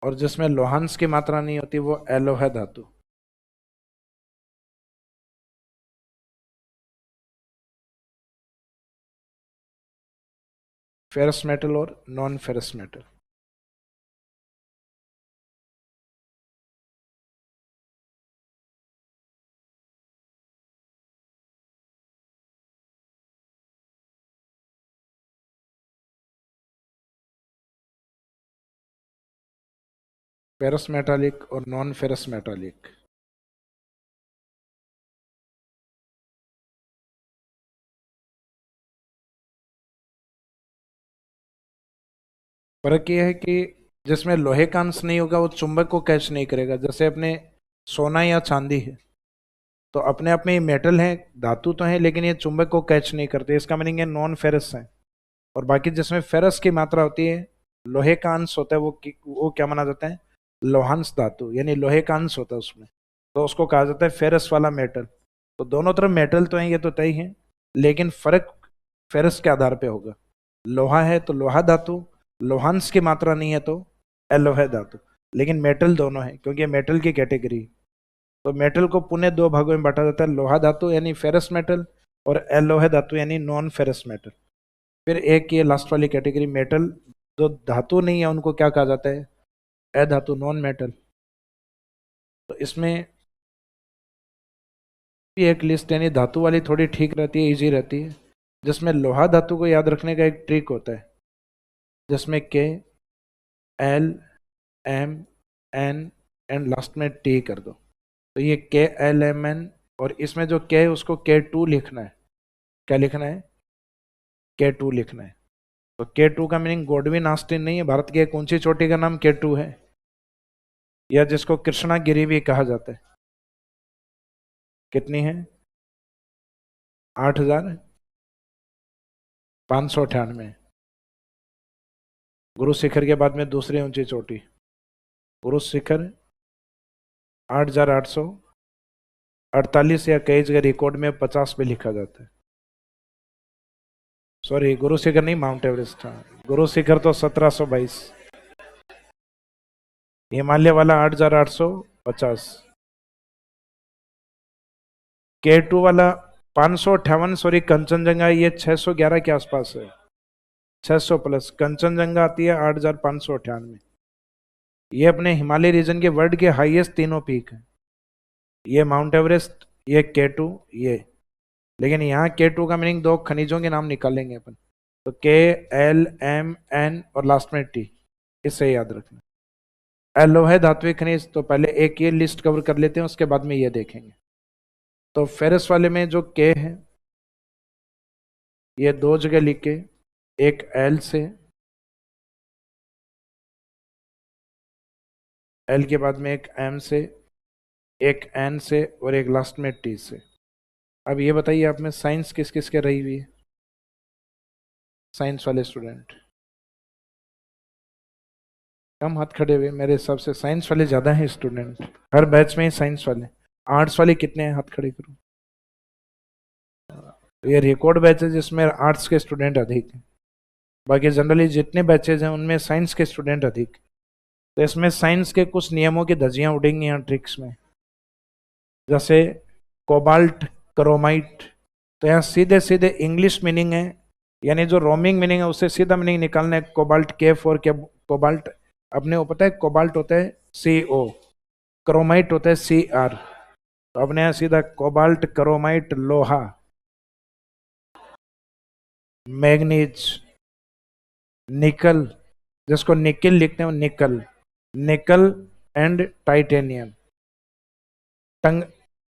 और जिसमें लोहांश की मात्रा नहीं होती वो एलोहे धातु। फेरस मेटल और non ferrous metal. Ferrous metallic और नॉन फेरस मेटालिक। फर्क यह है कि जिसमें लोहे का अंश नहीं होगा वो चुंबक को कैच नहीं करेगा। जैसे अपने सोना या चांदी है, तो अपने आप में ये मेटल है, धातु तो है, लेकिन ये चुंबक को कैच नहीं करते, इसका मीनिंग है नॉन फेरस है। और बाकी जिसमें फेरस की मात्रा होती है, लोहे का अंश होता है, वो क्या माना जाता है? लोहांश धातु, यानी लोहे का अंश होता है उसमें, तो उसको कहा जाता है फेरस वाला मेटल। तो दोनों तरफ मेटल तो है, ये तो तय है, लेकिन फर्क फेरस के आधार पे होगा। लोहा है तो लोहा धातु, लोहांश की मात्रा नहीं है तो एलोहे धातु। लेकिन मेटल दोनों है, क्योंकि मेटल की कैटेगरी। तो मेटल को पुनः दो भागों में बांटा जाता है, लोहा धातु यानी फेरस मेटल, और एलोहे धातु यानी नॉन फेरस मेटल। फिर एक ये लास्ट वाली कैटेगरी मेटल जो धातु नहीं है, उनको क्या कहा जाता है? अधातु, नॉन मेटल। तो इसमें भी एक लिस्ट, यानी धातु वाली थोड़ी ठीक रहती है, इजी रहती है, जिसमें लोहा धातु को याद रखने का एक ट्रिक होता है, जिसमें K, L, M, N, and last में टी कर दो, तो ये KLMN, और इसमें जो K है उसको K2 लिखना है। क्या लिखना है? K2 लिखना है। तो K2 का मीनिंग गोडविन आस्टिन नहीं है, भारत की एक ऊंची चोटी का नाम K2 है, या जिसको कृष्णागिरी भी कहा जाता है। कितनी है? 8,598। गुरु शिखर के बाद में दूसरी ऊंची चोटी गुरु शिखर 8,848, या कई जगह रिकॉर्ड में 50 भी लिखा जाता है। सॉरी, गुरु शिखर नहीं, माउंट एवरेस्ट था। गुरु शिखर तो 1722। हिमालय वाला 8,850। K2 वाला 558, सॉरी कंचनजंगा ये 611 के आसपास है। 600 प्लस। कंचनजंगा आती है 8,598। ये अपने हिमालय रीजन के वर्ल्ड के हाईएस्ट तीनों पीक है। ये माउंट एवरेस्ट, ये K2, ये। लेकिन यहाँ K2 का मीनिंग दो खनिजों के नाम निकालेंगे अपन, तो KLMN और लास्ट में टी, इससे याद रखना। एलो है धात्विक खनिज, तो पहले एक ये लिस्ट कवर कर लेते हैं, उसके बाद में ये देखेंगे। तो फेरस वाले में जो K है, ये दो जगह लिख के, एक L से, L के बाद में एक M से, एक N से, और एक लास्ट में T से। अब ये बताइए आप में साइंस किस किस के रही हुई है? साइंस वाले स्टूडेंट कम हाथ खड़े हुए, मेरे हिसाब से साइंस वाले ज्यादा हैं स्टूडेंट, हर बैच में ही साइंस वाले। आर्ट्स वाले कितने हैं? हाथ खड़े करो। तो ये रिकॉर्ड बैच है जिसमें आर्ट्स के स्टूडेंट अधिक हैं, बाकी जनरली जितने बैचेज हैं उनमें साइंस के स्टूडेंट अधिक। तो इसमें साइंस के कुछ नियमों की धज्जियां उड़ेंगी यहाँ ट्रिक्स में, जैसे कोबाल्ट, क्रोमाइट। तो यहाँ सीधे सीधे इंग्लिश मीनिंग है, यानी जो रोमिंग मीनिंग है उससे सीधा मीनिंग निकालना है। कोबाल्ट K4 क्या कोबाल्ट, अपने को पता है कोबाल्ट होता है CO, क्रोमाइट होता है CR। तो अपने यहाँ सीधा कोबाल्ट, क्रोमाइट लोहा, मैग्नीज, निकल, जिसको निकल लिखते हैं वो निकल, निकल एंड टाइटेनियम।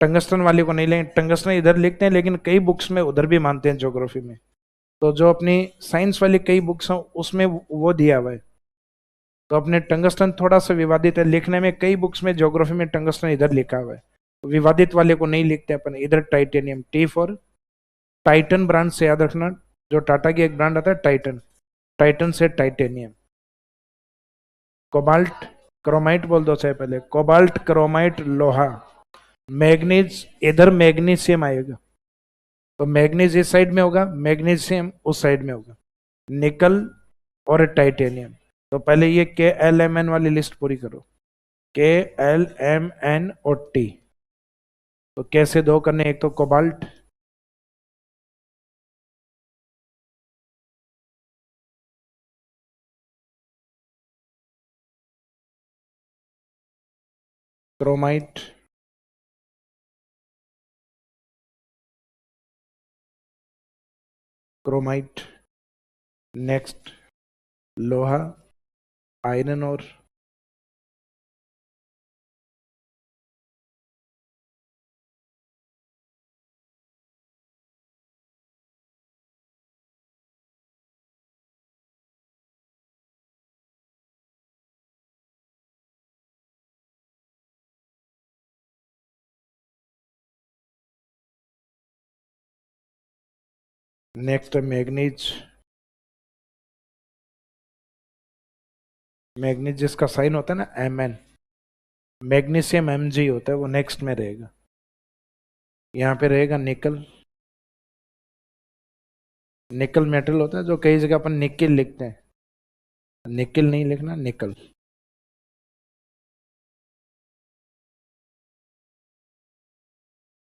टंगस्टन वाले को नहीं लेंगे, टंगस्टन इधर लिखते हैं लेकिन कई बुक्स में उधर भी मानते हैं ज्योग्राफी में। तो जो अपनी साइंस वाली कई बुक्स हैं उसमें वो दिया हुआ है। तो अपने टंगस्टन थोड़ा सा विवादित है लिखने में, कई बुक्स में ज्योग्राफी में टंगस्टन इधर लिखा हुआ है, तो विवादित वाले को नहीं लिखते अपन, इधर टाइटेनियम, T4। टाइटन ब्रांड से याद रखना, जो टाटा की एक ब्रांड आता है टाइटन, टाइटन से टाइटेनियम। कोबाल्ट क्रोमाइट बोल दो चाहे पहले, कोबाल्ट क्रोमाइट लोहा। मैग्नीज, इधर मैग्नीशियम आएगा, तो मैग्नीज इस साइड में होगा, मैग्नीशियम उस साइड में होगा। निकल और टाइटेनियम। तो पहले ये KLMN वाली लिस्ट पूरी करो, KLMN और T। तो कैसे दो करने, एक तो कोबाल्ट, क्रोमाइट, क्रोमाइट, नेक्स्ट लोहा, आयरन और नेक्स्ट मैग्नीज। मैग्नीज जिसका साइन होता है ना Mn, मैग्नीशियम Mg होता है, वो नेक्स्ट में रहेगा। यहाँ पे रहेगा निकल, निकल मेटल होता है जो कई जगह अपन निकल लिखते हैं, निकल नहीं लिखना, निकल।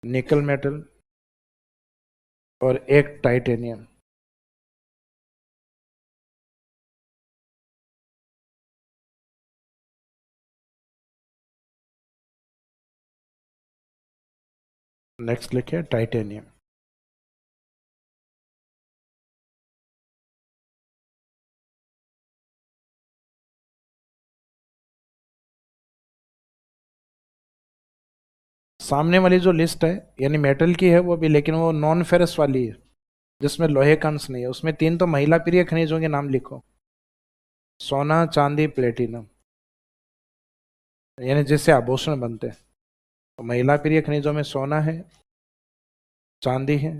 निकल मेटल और एक टाइटेनियम। नेक्स्ट लिखे टाइटेनियम। सामने वाली जो लिस्ट है यानी मेटल की है वो भी, लेकिन वो नॉन फेरस वाली है जिसमें लोहे का अंश नहीं है। उसमें तीन तो महिला प्रिय खनिजों के नाम लिखो। सोना, चांदी, प्लेटिनम, यानी जिससे आभूषण बनते हैं। तो महिला प्रिय खनिजों में सोना है, चांदी है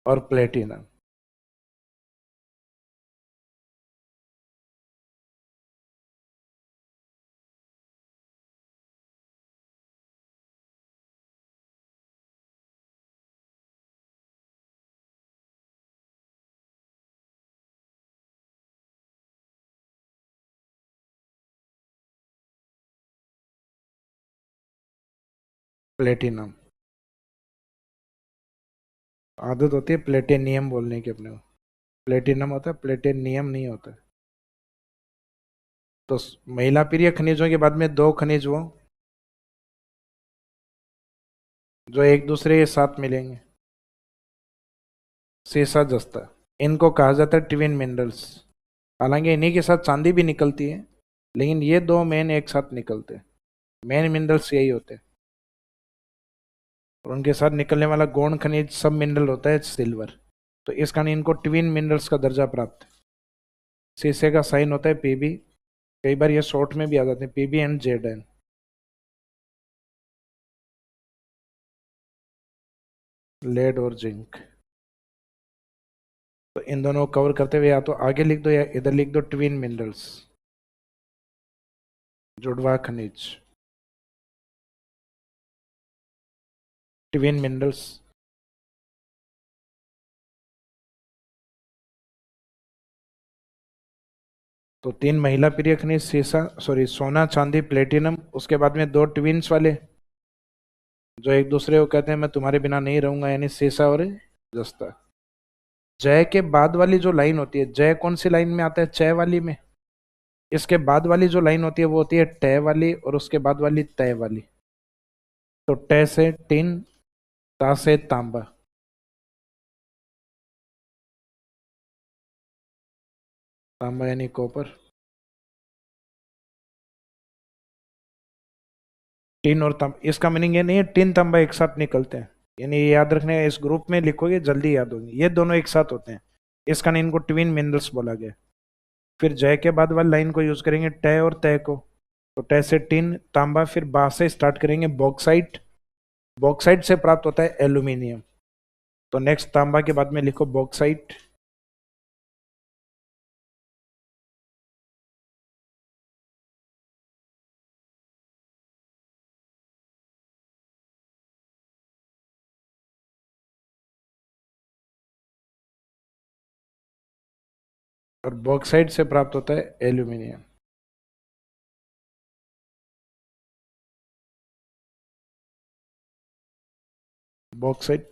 और प्लेटिनम। प्लेटिनम। आदत होती है प्लेटिनियम बोलने की अपने को। प्लेटिनम होता है, प्लेटिनियम नहीं होता है। तो महिला प्रिय खनिजों के बाद में दो खनिज वो जो एक दूसरे के साथ मिलेंगे, सीसा, जस्ता। इनको कहा जाता है ट्विन मिनरल्स। हालांकि इन्हीं के साथ चांदी भी निकलती है, लेकिन ये दो मेन एक साथ निकलते हैं। मेन मिनरल्स यही होते हैं। और उनके साथ निकलने वाला गौण खनिज सब मिनरल होता है सिल्वर। तो इस कारण इनको ट्विन मिनरल्स का दर्जा प्राप्त है। शीशे का साइन होता है पीबी। कई बार ये शॉर्ट में भी आ जाते हैं, PB and Z N. Lead और जिंक। तो इन दोनों को कवर करते हुए या तो आगे लिख दो या इधर लिख दो ट्विन मिनरल्स, जुड़वा खनिज, ट्विन मिनरल्स। तो तीन महिला प्रिय खनिज, सीसा सॉरी सोना, चांदी, प्लेटिनम। उसके बाद में दो ट्विन्स वाले जो एक दूसरे को कहते हैं मैं तुम्हारे बिना नहीं रहूंगा, यानी सीसा और जस्ता। जय के बाद वाली जो लाइन होती है, जय कौन सी लाइन में आता है? चय वाली में। इसके बाद वाली जो लाइन होती है वो होती है टय वाली, और उसके बाद वाली तय वाली। तो टय से टिन, ता से तांबा। तांबा यानी कॉपर। टिन और तांबा, इसका मीनिंग ये नहीं है टिन तांबा एक साथ निकलते हैं, यानी ये याद रखने, इस ग्रुप में लिखोगे जल्दी याद होंगे। ये दोनों एक साथ होते हैं, इस कारण इनको ट्विन मिनरल्स बोला गया। फिर जय के बाद वाली लाइन को यूज करेंगे टय और तय को। तो टय से टिन, तांबा, फिर बा से स्टार्ट करेंगे बॉक्साइट। बॉक्साइट से प्राप्त होता है एल्यूमिनियम। तो नेक्स्ट तांबा के बाद में लिखो बॉक्साइट। और बॉक्साइट से प्राप्त होता है एल्यूमिनियम। बॉक्साइट,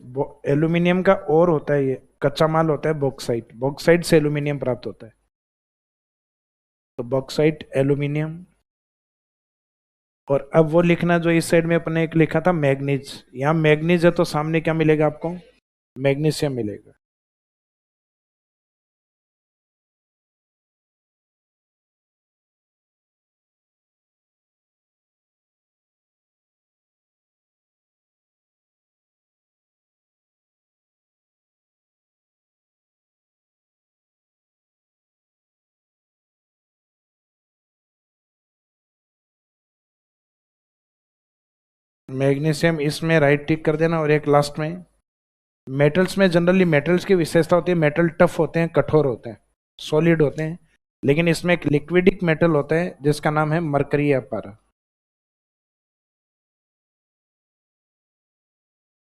एल्यूमिनियम का और होता है, ये कच्चा माल होता है बॉक्साइट। बॉक्साइट से एल्यूमिनियम प्राप्त होता है। तो बॉक्साइट, एल्यूमिनियम। और अब वो लिखना जो इस साइड में अपने एक लिखा था मैग्नीज। यहाँ मैग्नीज है तो सामने क्या मिलेगा आपको? मैग्नीशियम मिलेगा। मैग्नीशियम इसमें राइट टिक कर देना। और एक लास्ट में, मेटल्स में जनरली मेटल्स की विशेषता होती है मेटल टफ होते हैं, कठोर होते हैं, सॉलिड होते हैं। लेकिन इसमें एक लिक्विडिक मेटल होता है जिसका नाम है मरकरी या पारा,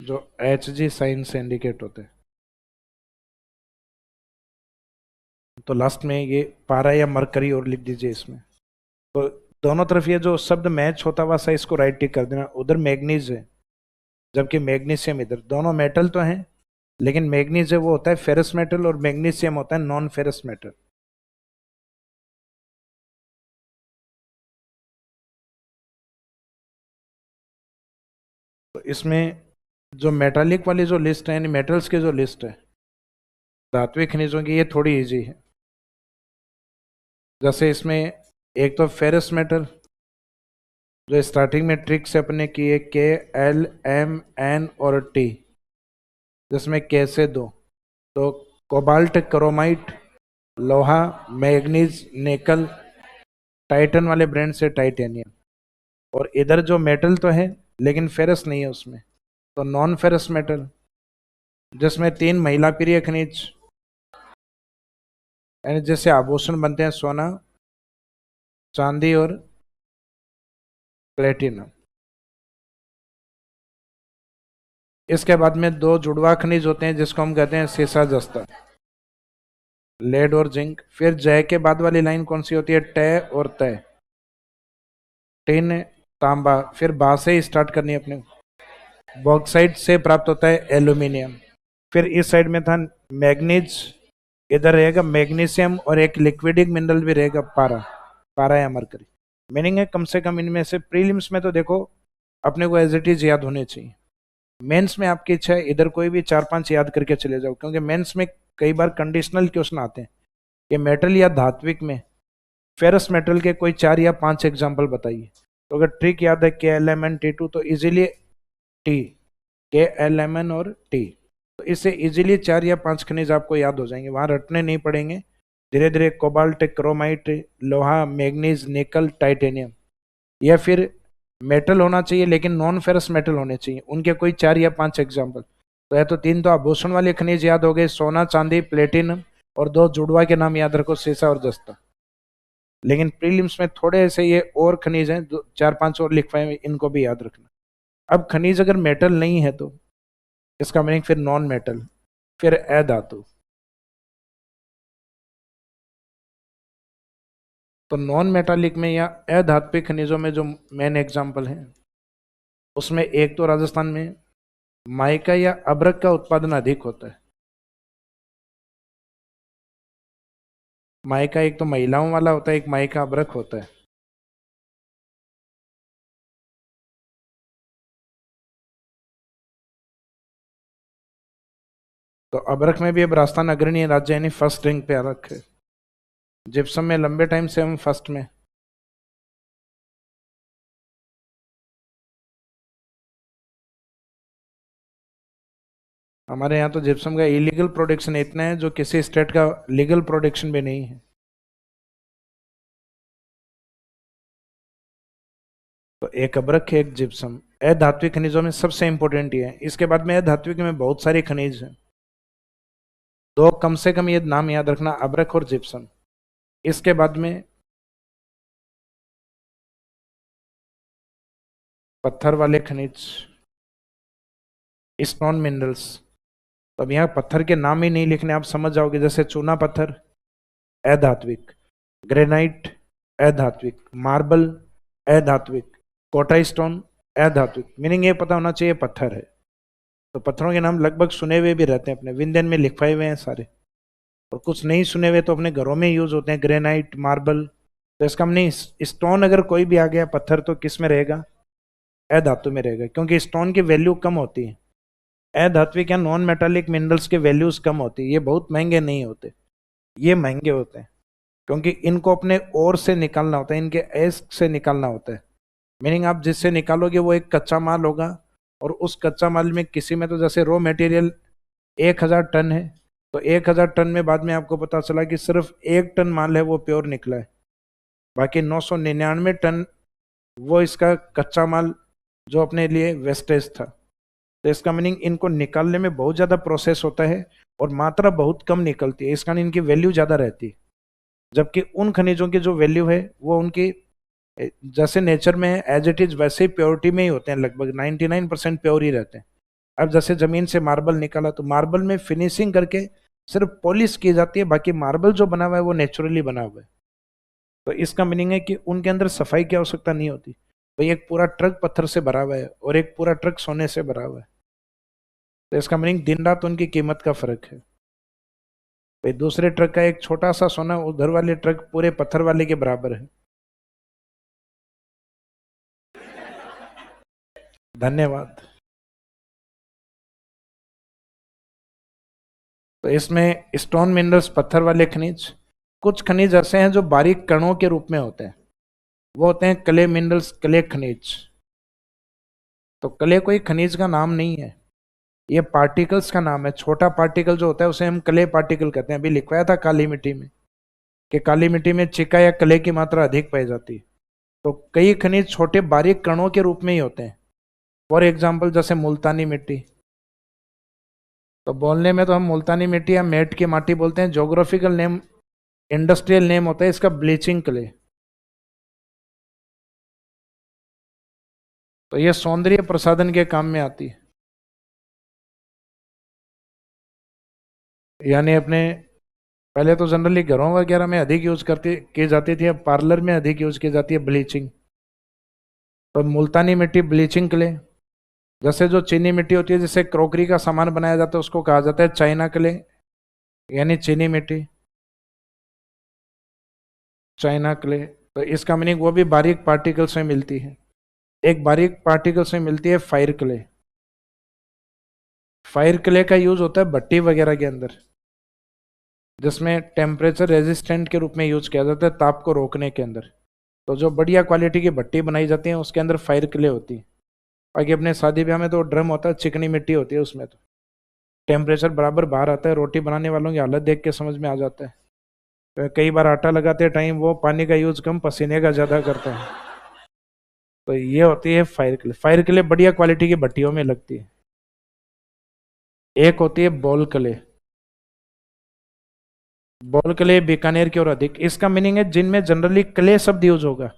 जो Hg साइन से इंडिकेट होते हैं। तो लास्ट में ये पारा या मरकरी और लिख दीजिए इसमें। तो दोनों तरफ ये जो शब्द मैच होता हुआ सा इसको राइट टिक कर देना। उधर मैग्नीज है जबकि मैग्नीशियम इधर। दोनों मेटल तो हैं, लेकिन मैग्नीज है वो होता है फेरस मेटल और मैग्नीशियम होता है नॉन फेरस मेटल। तो इसमें जो मेटालिक वाली जो लिस्ट है, यानी मेटल्स की जो लिस्ट है धात्विक खनिजों की, ये थोड़ी इजी है। जैसे इसमें एक तो फेरस मेटल, जो स्टार्टिंग में ट्रिक्स अपने किए KLMN और T, जिसमें K से दो, तो कोबाल्ट, क्रोमाइट, लोहा, मैग्नीज, निकल, टाइटन वाले ब्रांड से टाइटेनियम। और इधर जो मेटल तो है लेकिन फेरस नहीं है उसमें, तो नॉन फेरस मेटल, जिसमें 3 महिला प्रिय खनिज, यानी जैसे आभूषण बनते हैं सोना, चांदी और प्लेटिनम। इसके बाद में 2 जुड़वा खनिज होते हैं जिसको हम कहते हैं सीसा जस्ता, लेड और जिंक। फिर जय के बाद वाली लाइन कौन सी होती है? टय और तय, टिन, तांबा। फिर बा से ही स्टार्ट करनी है अपने, बॉक्साइट से प्राप्त होता है एल्यूमिनियम। फिर इस साइड में था मैग्नीज, इधर रहेगा मैग्नीशियम, और एक लिक्विडिक मिनरल भी रहेगा पारा, पारा या मरकरी। मीनिंग है कम से कम इनमें से प्रीलिम्स में तो देखो अपने को एज इट इज याद होने चाहिए। मेंस में आपकी इच्छा है इधर कोई भी 4-5 याद करके चले जाओ, क्योंकि मेंस में कई बार कंडीशनल क्वेश्चन आते हैं कि मेटल या धात्विक में फेरस मेटल के कोई 4 या 5 एग्जाम्पल बताइए। तो अगर ट्रिक याद है KLMN T2, तो इजीली टी, KLMN और टी, तो इससे इजीली 4 या 5 खनिज आपको याद हो जाएंगे, वहां रटने नहीं पड़ेंगे। धीरे धीरे कोबाल्ट, क्रोमाइट, लोहा, मैग्नीज, निकल, टाइटेनियम, या फिर मेटल होना चाहिए लेकिन नॉन फेरस मेटल होने चाहिए, उनके कोई 4 या 5 एग्जाम्पल। तो है तो 3 तो आभूषण वाले खनिज याद हो गए, सोना, चांदी, प्लेटिनम, और 2 जुड़वा के नाम याद रखो, सीसा और जस्ता। लेकिन प्रीलिम्स में थोड़े ऐसे ये और खनिज हैं, 4-5 और लिखवाए, इनको भी याद रखना। अब खनिज अगर मेटल नहीं है तो इसका मीनिंग फिर नॉन मेटल, फिर अधातु। तो नॉन मेटालिक में या अधात्विक खनिजों में जो मेन एग्जांपल हैं, उसमें एक तो राजस्थान में माइका या अब्रक का उत्पादन अधिक होता है। माइका एक तो महिलाओं वाला होता है, एक माइका अब्रक होता है। तो अब्रक में भी अब राजस्थान अग्रणी राज्य, यानी फर्स्ट रैंक पे आ रखे है। जिप्सम में लंबे टाइम से हम फर्स्ट में। हमारे यहाँ तो जिप्सम का इलीगल प्रोडक्शन इतना है जो किसी स्टेट का लीगल प्रोडक्शन भी नहीं है। तो एक अब्रक है, एक जिप्सम। अधात्विक खनिजों में सबसे इंपॉर्टेंट ये है। इसके बाद में अधात्विक में बहुत सारे खनिज हैं, 2 कम से कम ये नाम याद रखना, अब्रक और जिप्सम। इसके बाद में पत्थर वाले खनिज, स्टोन मिनरल्स। तो अब यहाँ पत्थर के नाम ही नहीं लिखने, आप समझ जाओगे, जैसे चूना पत्थर अधात्विक, ग्रेनाइट अधात्विक, मार्बल अधात्विक, कोटा स्टोन अधात्विक। मीनिंग ये पता होना चाहिए पत्थर है। तो पत्थरों के नाम लगभग सुने हुए भी रहते हैं, अपने विंध्यन में लिखवाए हुए हैं सारे, और कुछ नहीं सुने हुए तो अपने घरों में यूज होते हैं, ग्रेनाइट, मार्बल। तो इसका नहीं, स्टोन अगर कोई भी आ गया पत्थर तो किस में रहेगा? अधातु में रहेगा, क्योंकि स्टोन की वैल्यू कम होती है। अधात्विक या नॉन मेटालिक मिनरल्स की वैल्यूज कम होती है, ये बहुत महंगे नहीं होते, ये महंगे होते हैं क्योंकि इनको अपने ओर से निकालना होता है, इनके एस से निकालना होता है। मीनिंग आप जिससे निकालोगे वो एक कच्चा माल होगा, और उस कच्चा माल में किसी में तो जैसे रॉ मटेरियल 1000 टन है, तो 1000 टन में बाद में आपको पता चला कि सिर्फ 1 टन माल है वो प्योर निकला है, बाकी 999 टन वो इसका कच्चा माल जो अपने लिए वेस्टेज था। तो इसका मीनिंग इनको निकालने में बहुत ज़्यादा प्रोसेस होता है और मात्रा बहुत कम निकलती है, इस कारण इनकी वैल्यू ज़्यादा रहती है। जबकि उन खनिजों की जो वैल्यू है वो उनकी जैसे नेचर में है एज इट इज वैसे ही प्योरिटी में ही होते हैं, लगभग 99% प्योर ही रहते हैं। अब जैसे जमीन से मार्बल निकाला तो मार्बल में फिनिशिंग करके सिर्फ पॉलिश की जाती है, बाकी मार्बल जो बना हुआ है वो नेचुरली बना हुआ है। तो इसका मीनिंग है कि उनके अंदर सफाई की आवश्यकता नहीं होती। भाई एक पूरा ट्रक पत्थर से भरा हुआ है और एक पूरा ट्रक सोने से भरा हुआ है, तो इसका मीनिंग दिन रात उनकी कीमत का फर्क है। भाई दूसरे ट्रक का एक छोटा सा सोना उधर वाले ट्रक पूरे पत्थर वाले के बराबर है। धन्यवाद। तो इसमें स्टोन मिनरल्स, पत्थर वाले खनिज, कुछ खनिज ऐसे हैं जो बारीक कणों के रूप में होते हैं, वो होते हैं क्ले मिनरल्स, क्ले खनिज। तो क्ले कोई खनिज का नाम नहीं है, ये पार्टिकल्स का नाम है। छोटा पार्टिकल जो होता है उसे हम क्ले पार्टिकल कहते हैं। अभी लिखवाया था काली मिट्टी में कि काली मिट्टी में चिका या क्ले की मात्रा अधिक पाई जाती है। तो कई खनिज छोटे बारीक कणों के रूप में ही होते हैं। फॉर एग्जाम्पल जैसे मुल्तानी मिट्टी, तो बोलने में तो हम मुल्तानी मिट्टी या मेट की माटी बोलते हैं, ज्योग्राफिकल नेम, इंडस्ट्रियल नेम होता है इसका ब्लीचिंग क्ले। तो ये सौंदर्य प्रसाधन के काम में आती है। यानी अपने पहले तो जनरली घरों वगैरह में अधिक यूज करती की जाती थी, अब पार्लर में अधिक यूज की जाती है ब्लीचिंग। तो मुल्तानी मिट्टी ब्लीचिंग क्ले। जैसे जो चीनी मिट्टी होती है जिससे क्रोकरी का सामान बनाया जाता है उसको कहा जाता है चाइना क्ले, यानी चीनी मिट्टी, चाइना क्ले। तो इसका मीनिंग वो भी बारीक पार्टिकल्स में मिलती है। एक बारीक पार्टिकल्स में मिलती है फायर क्ले। फायर क्ले का यूज होता है भट्टी वगैरह के अंदर, जिसमें टेम्परेचर रेजिस्टेंट के रूप में यूज किया जाता है, ताप को रोकने के अंदर। तो जो बढ़िया क्वालिटी की भट्टी बनाई जाती है उसके अंदर फायर क्ले होती है। बाकी अपने शादी ब्याह में तो ड्रम होता है, चिकनी मिट्टी होती है, उसमें तो टेम्परेचर बराबर बाहर आता है। रोटी बनाने वालों की हालत देख के समझ में आ जाता है। तो कई बार आटा लगाते टाइम वो पानी का यूज कम, पसीने का ज्यादा करता है। तो ये होती है फायर क्ले। फायर क्ले बढ़िया क्वालिटी की भट्टियों में लगती है। एक होती है ball clay. Ball clay Bikaner की ओर अधिक। इसका मीनिंग है जिनमें जनरली क्ले शब्द यूज होगा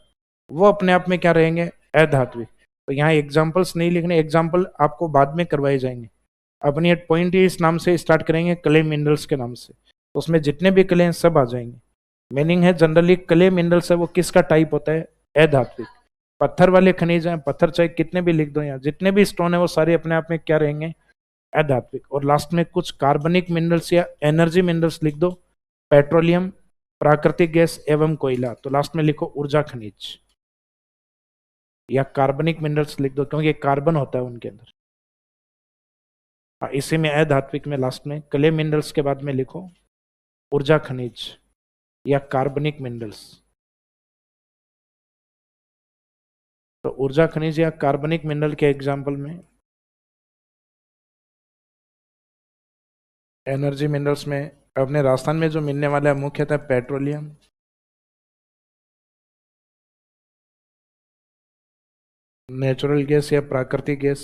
वो अपने आप में क्या रहेंगे, अधात्विक। तो यहाँ एग्जाम्पल्स नहीं लिखने, एग्जाम्पल आपको बाद में करवाए जाएंगे। अपनी एक पॉइंट ही इस नाम से स्टार्ट करेंगे, क्ले मिनरल्स के नाम से। तो उसमें जितने भी क्ले हैं सब आ जाएंगे। मीनिंग है जनरली क्ले मिनरल्स है वो किसका टाइप होता है, अधात्विक। पत्थर वाले खनिज हैं, पत्थर चाहे कितने भी लिख दो, यहाँ जितने भी स्टोन है वो सारे अपने आप में क्या रहेंगे, अधात्विक। और लास्ट में कुछ कार्बनिक मिनरल्स या एनर्जी मिनरल्स लिख दो, पेट्रोलियम, प्राकृतिक गैस एवं कोयला। तो लास्ट में लिखो ऊर्जा खनिज या कार्बनिक मिनरल्स लिख दो, क्योंकि कार्बन होता है उनके अंदर। इसी में अधात्विक में लास्ट में क्ले मिनरल्स के बाद में लिखो ऊर्जा खनिज या कार्बनिक मिनरल्स। तो ऊर्जा खनिज या कार्बनिक मिनरल के एग्जाम्पल में एनर्जी मिनरल्स में अपने राजस्थान में जो मिलने वाला है मुख्यतः पेट्रोलियम, नेचुरल गैस या प्राकृतिक गैस,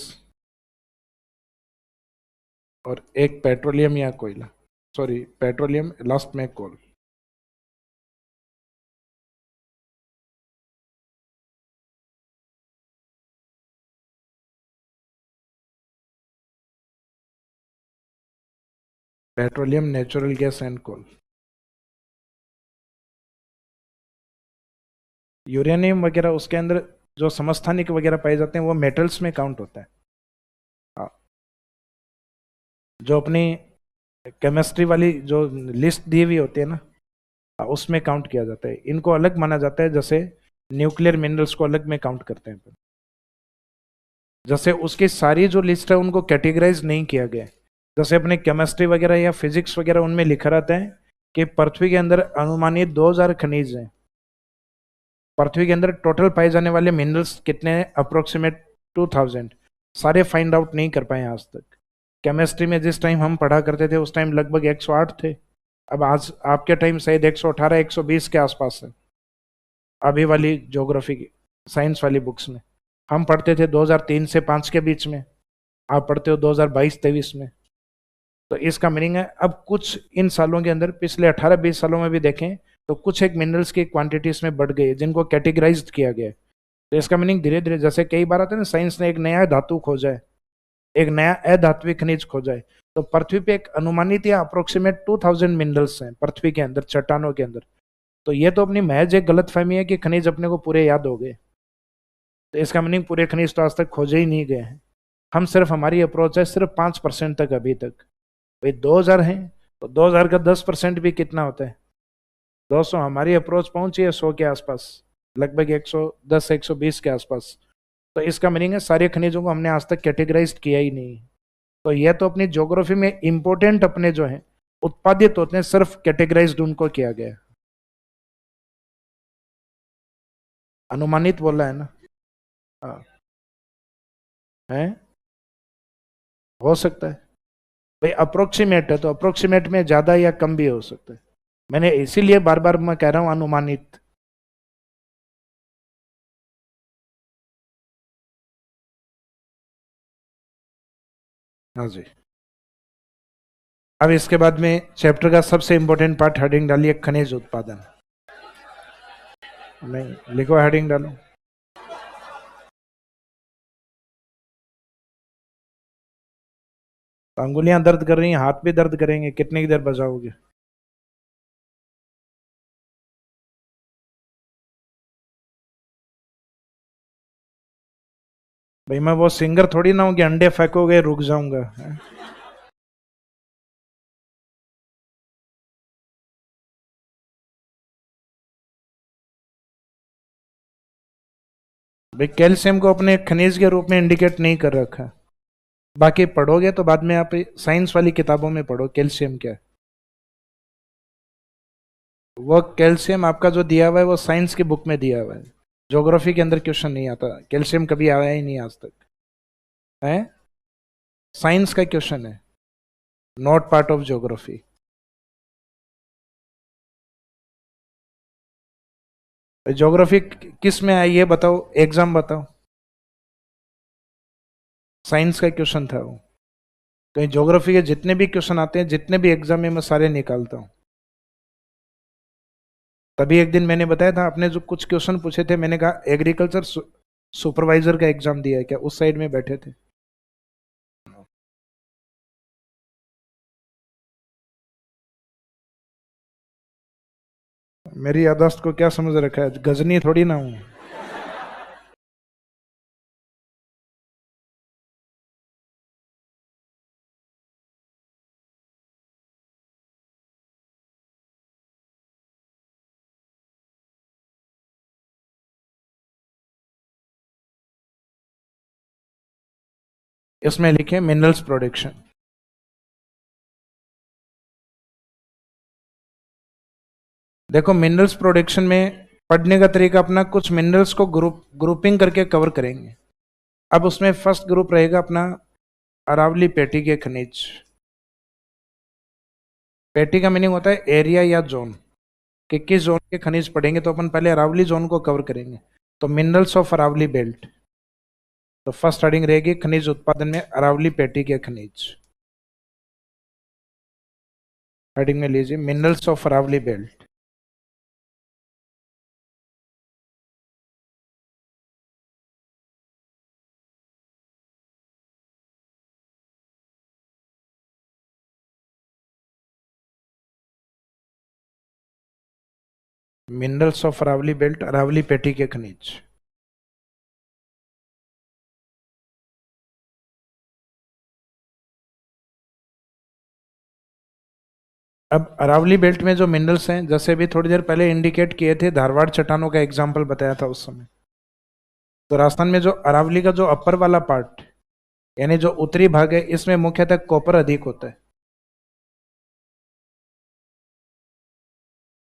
और एक पेट्रोलियम या कोयला, सॉरी पेट्रोलियम, लास्ट में coal. Petroleum, natural gas and coal. Uranium वगैरह उसके अंदर जो समस्थानिक वगैरह पाए जाते हैं वो मेटल्स में काउंट होता है। हाँ, जो अपनी केमिस्ट्री वाली जो लिस्ट दी हुई होती है ना, उसमें काउंट किया जाता है। इनको अलग माना जाता है, जैसे न्यूक्लियर मिनरल्स को अलग में काउंट करते हैं। जैसे उसकी सारी जो लिस्ट है उनको कैटेगराइज नहीं किया गया। जैसे अपने केमिस्ट्री वगैरह या फिजिक्स वगैरह उनमें लिखा रहता है कि पृथ्वी के अंदर अनुमानित 2000 खनिज हैं। पृथ्वी के अंदर टोटल पाए जाने वाले मिनरल्स कितने हैं, अप्रोक्सीमेट 2000। सारे फाइंड आउट नहीं कर पाए आज तक। केमिस्ट्री में जिस टाइम हम पढ़ा करते थे उस टाइम लगभग 108 थे। अब आज आपके टाइम शायद 118 120 के आसपास है। अभी वाली ज्योग्राफी की साइंस वाली बुक्स में हम पढ़ते थे 2003 से 5 के बीच में, आप पढ़ते हो 2022-23 में। तो इसका मीनिंग है अब कुछ इन सालों के अंदर, पिछले 18-20 सालों में भी देखें तो कुछ एक मिनरल्स की क्वांटिटी इसमें बढ़ गई है जिनको कैटेगराइज किया गया है। तो इसका मीनिंग धीरे धीरे, जैसे कई बार आता है ना साइंस ने एक नया धातु खोजा है, एक नया अधात्विक खनिज खोजा है, तो पृथ्वी पे एक अनुमानित या अप्रोक्सीमेट 2000 मिनरल्स हैं पृथ्वी के अंदर, चट्टानों के अंदर। तो ये तो अपनी महज एक गलत फहमी है कि खनिज अपने को पूरे याद हो गए। तो इसका मीनिंग पूरे खनिज तो आज तक खोजे ही नहीं गए हैं। हम सिर्फ, हमारी अप्रोच है सिर्फ 5% तक अभी तक। भाई 2000 हैं तो 2000 का 10% भी कितना होता है, 200। हमारी अप्रोच पहुंची है 100 के आसपास, लगभग 110 120 के आसपास। तो इसका मीनिंग है सारे खनिजों को हमने आज तक कैटेगराइज किया ही नहीं। तो यह तो अपनी ज्योग्राफी में इंपोर्टेंट अपने जो है उत्पादित होते हैं, सिर्फ कैटेगराइज्ड उनको किया गया है। अनुमानित बोला है ना। हाँ, है, हो सकता है भाई, अप्रोक्सीमेट है तो अप्रोक्सीमेट में ज्यादा या कम भी हो सकता है। मैंने इसीलिए बार बार मैं कह रहा हूं अनुमानित। हाँ जी। अब इसके बाद में चैप्टर का सबसे इंपॉर्टेंट पार्ट हेडिंग डालिए, खनिज उत्पादन। नहीं लिखो, हेडिंग डालो। तो अंगुलियां दर्द कर रही हैं, हाथ भी दर्द करेंगे, कितनी की देर बजाओगे? भाई मैं वो सिंगर थोड़ी ना हूं कि अंडे फेंकोगे रुक जाऊंगा, है? भाई कैल्शियम को अपने खनिज के रूप में इंडिकेट नहीं कर रखा। बाकी पढ़ोगे तो बाद में, आप साइंस वाली किताबों में पढ़ो कैल्शियम क्या है। वो कैल्शियम आपका जो दिया हुआ है वो साइंस की बुक में दिया हुआ है, ज्योग्राफी के अंदर क्वेश्चन नहीं आता, कैल्शियम कभी आया ही नहीं आज तक, है? साइंस का क्वेश्चन है, not part of geography. Geography किस में आई ये बताओ, एग्जाम बताओ। साइंस का क्वेश्चन था वो। कहीं ज्योग्राफी के जितने भी क्वेश्चन आते हैं, जितने भी एग्जाम में, मैं सारे निकालता हूँ। तभी एक दिन मैंने बताया था, आपने जो कुछ क्वेश्चन पूछे थे, मैंने कहा एग्रीकल्चर सुपरवाइजर का एग्जाम दिया है क्या, उस साइड में बैठे थे। मेरी याददाश्त को क्या समझ रखा है, गजनी थोड़ी ना हूं। इसमें लिखे मिनरल्स प्रोडक्शन। देखो मिनरल्स प्रोडक्शन में पढ़ने का तरीका अपना, कुछ मिनरल्स को ग्रुपिंग करके कवर करेंगे। अब उसमें फर्स्ट ग्रुप रहेगा अपना अरावली पेटी के खनिज। पेटी का मीनिंग होता है एरिया या जोन, कि किस जोन के खनिज पढ़ेंगे, तो अपन पहले अरावली जोन को कवर करेंगे। तो मिनरल्स ऑफ अरावली बेल्ट, तो फर्स्ट हेडिंग रहेगी खनिज उत्पादन में अरावली पेटी के खनिज। हेडिंग में लीजिए minerals of Aravalli belt. Minerals of Aravalli belt, Aravalli पेटी के खनिज। अब अरावली बेल्ट में जो मिनरल्स हैं, जैसे अभी थोड़ी देर पहले इंडिकेट किए थे, धारवाड़ चट्टानों का एग्जाम्पल बताया था उस समय। तो राजस्थान में जो अरावली का जो अपर वाला पार्ट, यानी जो उत्तरी भाग है, इसमें मुख्यतः कॉपर अधिक होता है।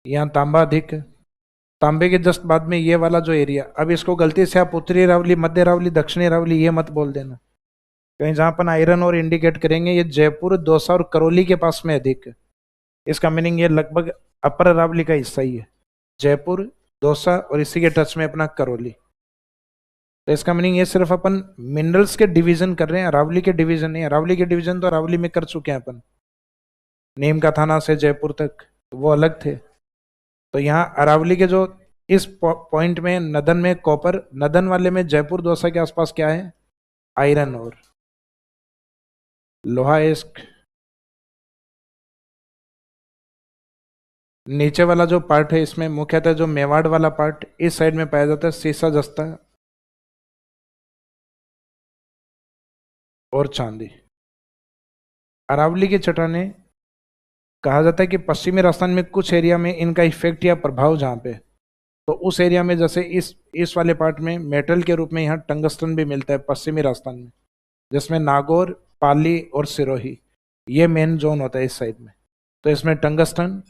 यहाँ तांबा अधिक है। तांबे के जस्ट बाद में ये वाला जो एरिया, अब इसको गलती से आप उत्तरी अरावली, मध्य अरावली, दक्षिणी अरावली ये मत बोल देना। कहीं जहां अपन आयरन और इंडिकेट करेंगे, ये जयपुर, दौसा और करौली के पास में अधिक है। इसका मीनिंग ये लगभग अपर अरावली का हिस्सा ही है, जयपुर, दौसा और इसी के टच में अपना करौली। तो इसका मीनिंग ये सिर्फ अपन मिनरल्स के डिवीजन कर रहे हैं, अरावली के डिवीजन नहीं। अरावली के डिवीजन तो अरावली में कर चुके हैं अपन, नीम का थाना से जयपुर तक, वो अलग थे। तो यहाँ अरावली के जो इस पॉइंट में, नदन में कॉपर, नदन वाले में जयपुर दौसा के आसपास क्या है, आयरन और लोहा इस्क। नीचे वाला जो पार्ट है, इसमें मुख्यतः जो मेवाड़ वाला पार्ट इस साइड में पाया जाता है, सीसा, जस्ता और चांदी। अरावली की चट्टानें, कहा जाता है कि पश्चिमी राजस्थान में कुछ एरिया में इनका इफेक्ट या प्रभाव जहाँ पे, तो उस एरिया में, जैसे इस वाले पार्ट में मेटल के रूप में यहाँ टंगस्टन भी मिलता है पश्चिमी राजस्थान में, जिसमें नागौर, पाली और सिरोही, ये मेन जोन होता है इस साइड में। तो इसमें टंगस्टन,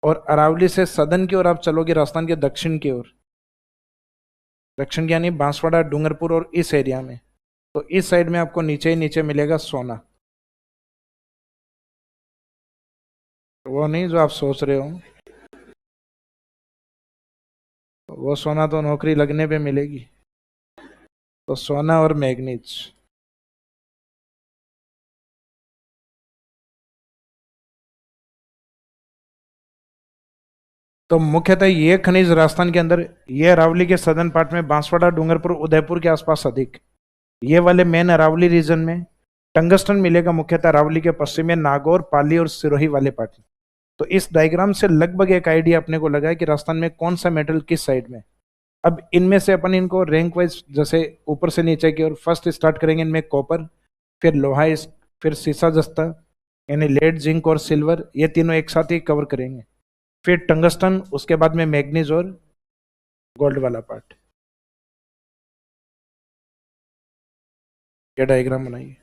और अरावली से सदन की ओर आप चलोगे, राजस्थान के दक्षिण की ओर, दक्षिण यानी बांसवाड़ा, डूंगरपुर और इस एरिया में। तो इस साइड में आपको नीचे ही नीचे मिलेगा सोना। वो नहीं जो आप सोच रहे हो, वो सोना तो नौकरी लगने पे मिलेगी। तो सोना और मैग्नीज। तो मुख्यतः ये खनिज राजस्थान के अंदर, ये अरावली के सदर्न पार्ट में बांसवाड़ा, डूंगरपुर, उदयपुर के आसपास अधिक, ये वाले मेन अरावली रीजन में टंगस्टन मिलेगा मुख्यतः अरावली के पश्चिम में, नागौर, पाली और सिरोही वाले पार्ट में। तो इस डायग्राम से लगभग एक आइडिया अपने को लगा है कि राजस्थान में कौन सा मेटल किस साइड में। अब इनमें से अपन इनको रैंक वाइज जैसे ऊपर से नीचे की ओर फर्स्ट स्टार्ट करेंगे, इनमें कॉपर, फिर लोहा, फिर सीसा जस्ता यानी लेड, जिंक और सिल्वर, ये तीनों एक साथ ही कवर करेंगे। फिर टंगस्टन, उसके बाद में मैग्नीज और गोल्ड वाला पार्ट। ये डायग्राम बनाइए।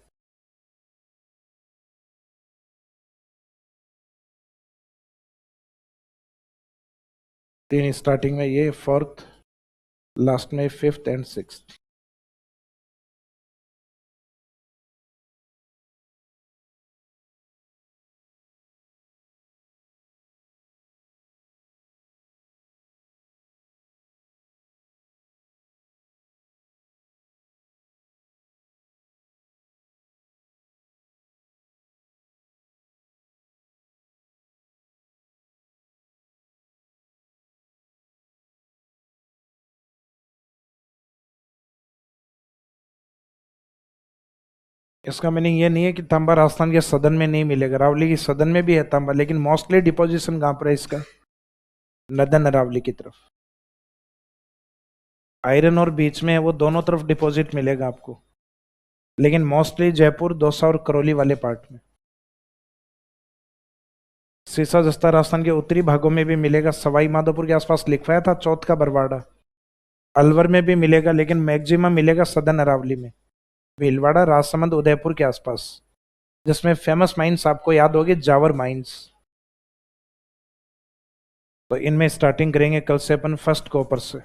तीन स्टार्टिंग में ये, फोर्थ, लास्ट में फिफ्थ एंड सिक्स्थ। इसका मीनिंग ये नहीं है कि तांबा राजस्थान के सदन में नहीं मिलेगा, अरावली की सदन में भी है तांबा, लेकिन मोस्टली डिपोजिशन कहाँ पर है इसका, नदन अरावली की तरफ। आयरन और बीच में है, वो दोनों तरफ डिपॉजिट मिलेगा आपको, लेकिन मोस्टली जयपुर, दौसा और करौली वाले पार्ट में। सीसा जस्ता राजस्थान के उत्तरी भागों में भी मिलेगा, सवाई माधोपुर के आसपास लिखवाया था, चौथ का बरवाड़ा, अलवर में भी मिलेगा, लेकिन मैक्सिमम मिलेगा सदन अरावली में, भीलवाड़ा, राजसमंद, उदयपुर के आसपास, जिसमें फेमस माइंस आपको याद होगी, जावर माइंस। तो इनमें स्टार्टिंग करेंगे कल से अपन फर्स्ट कॉपर से।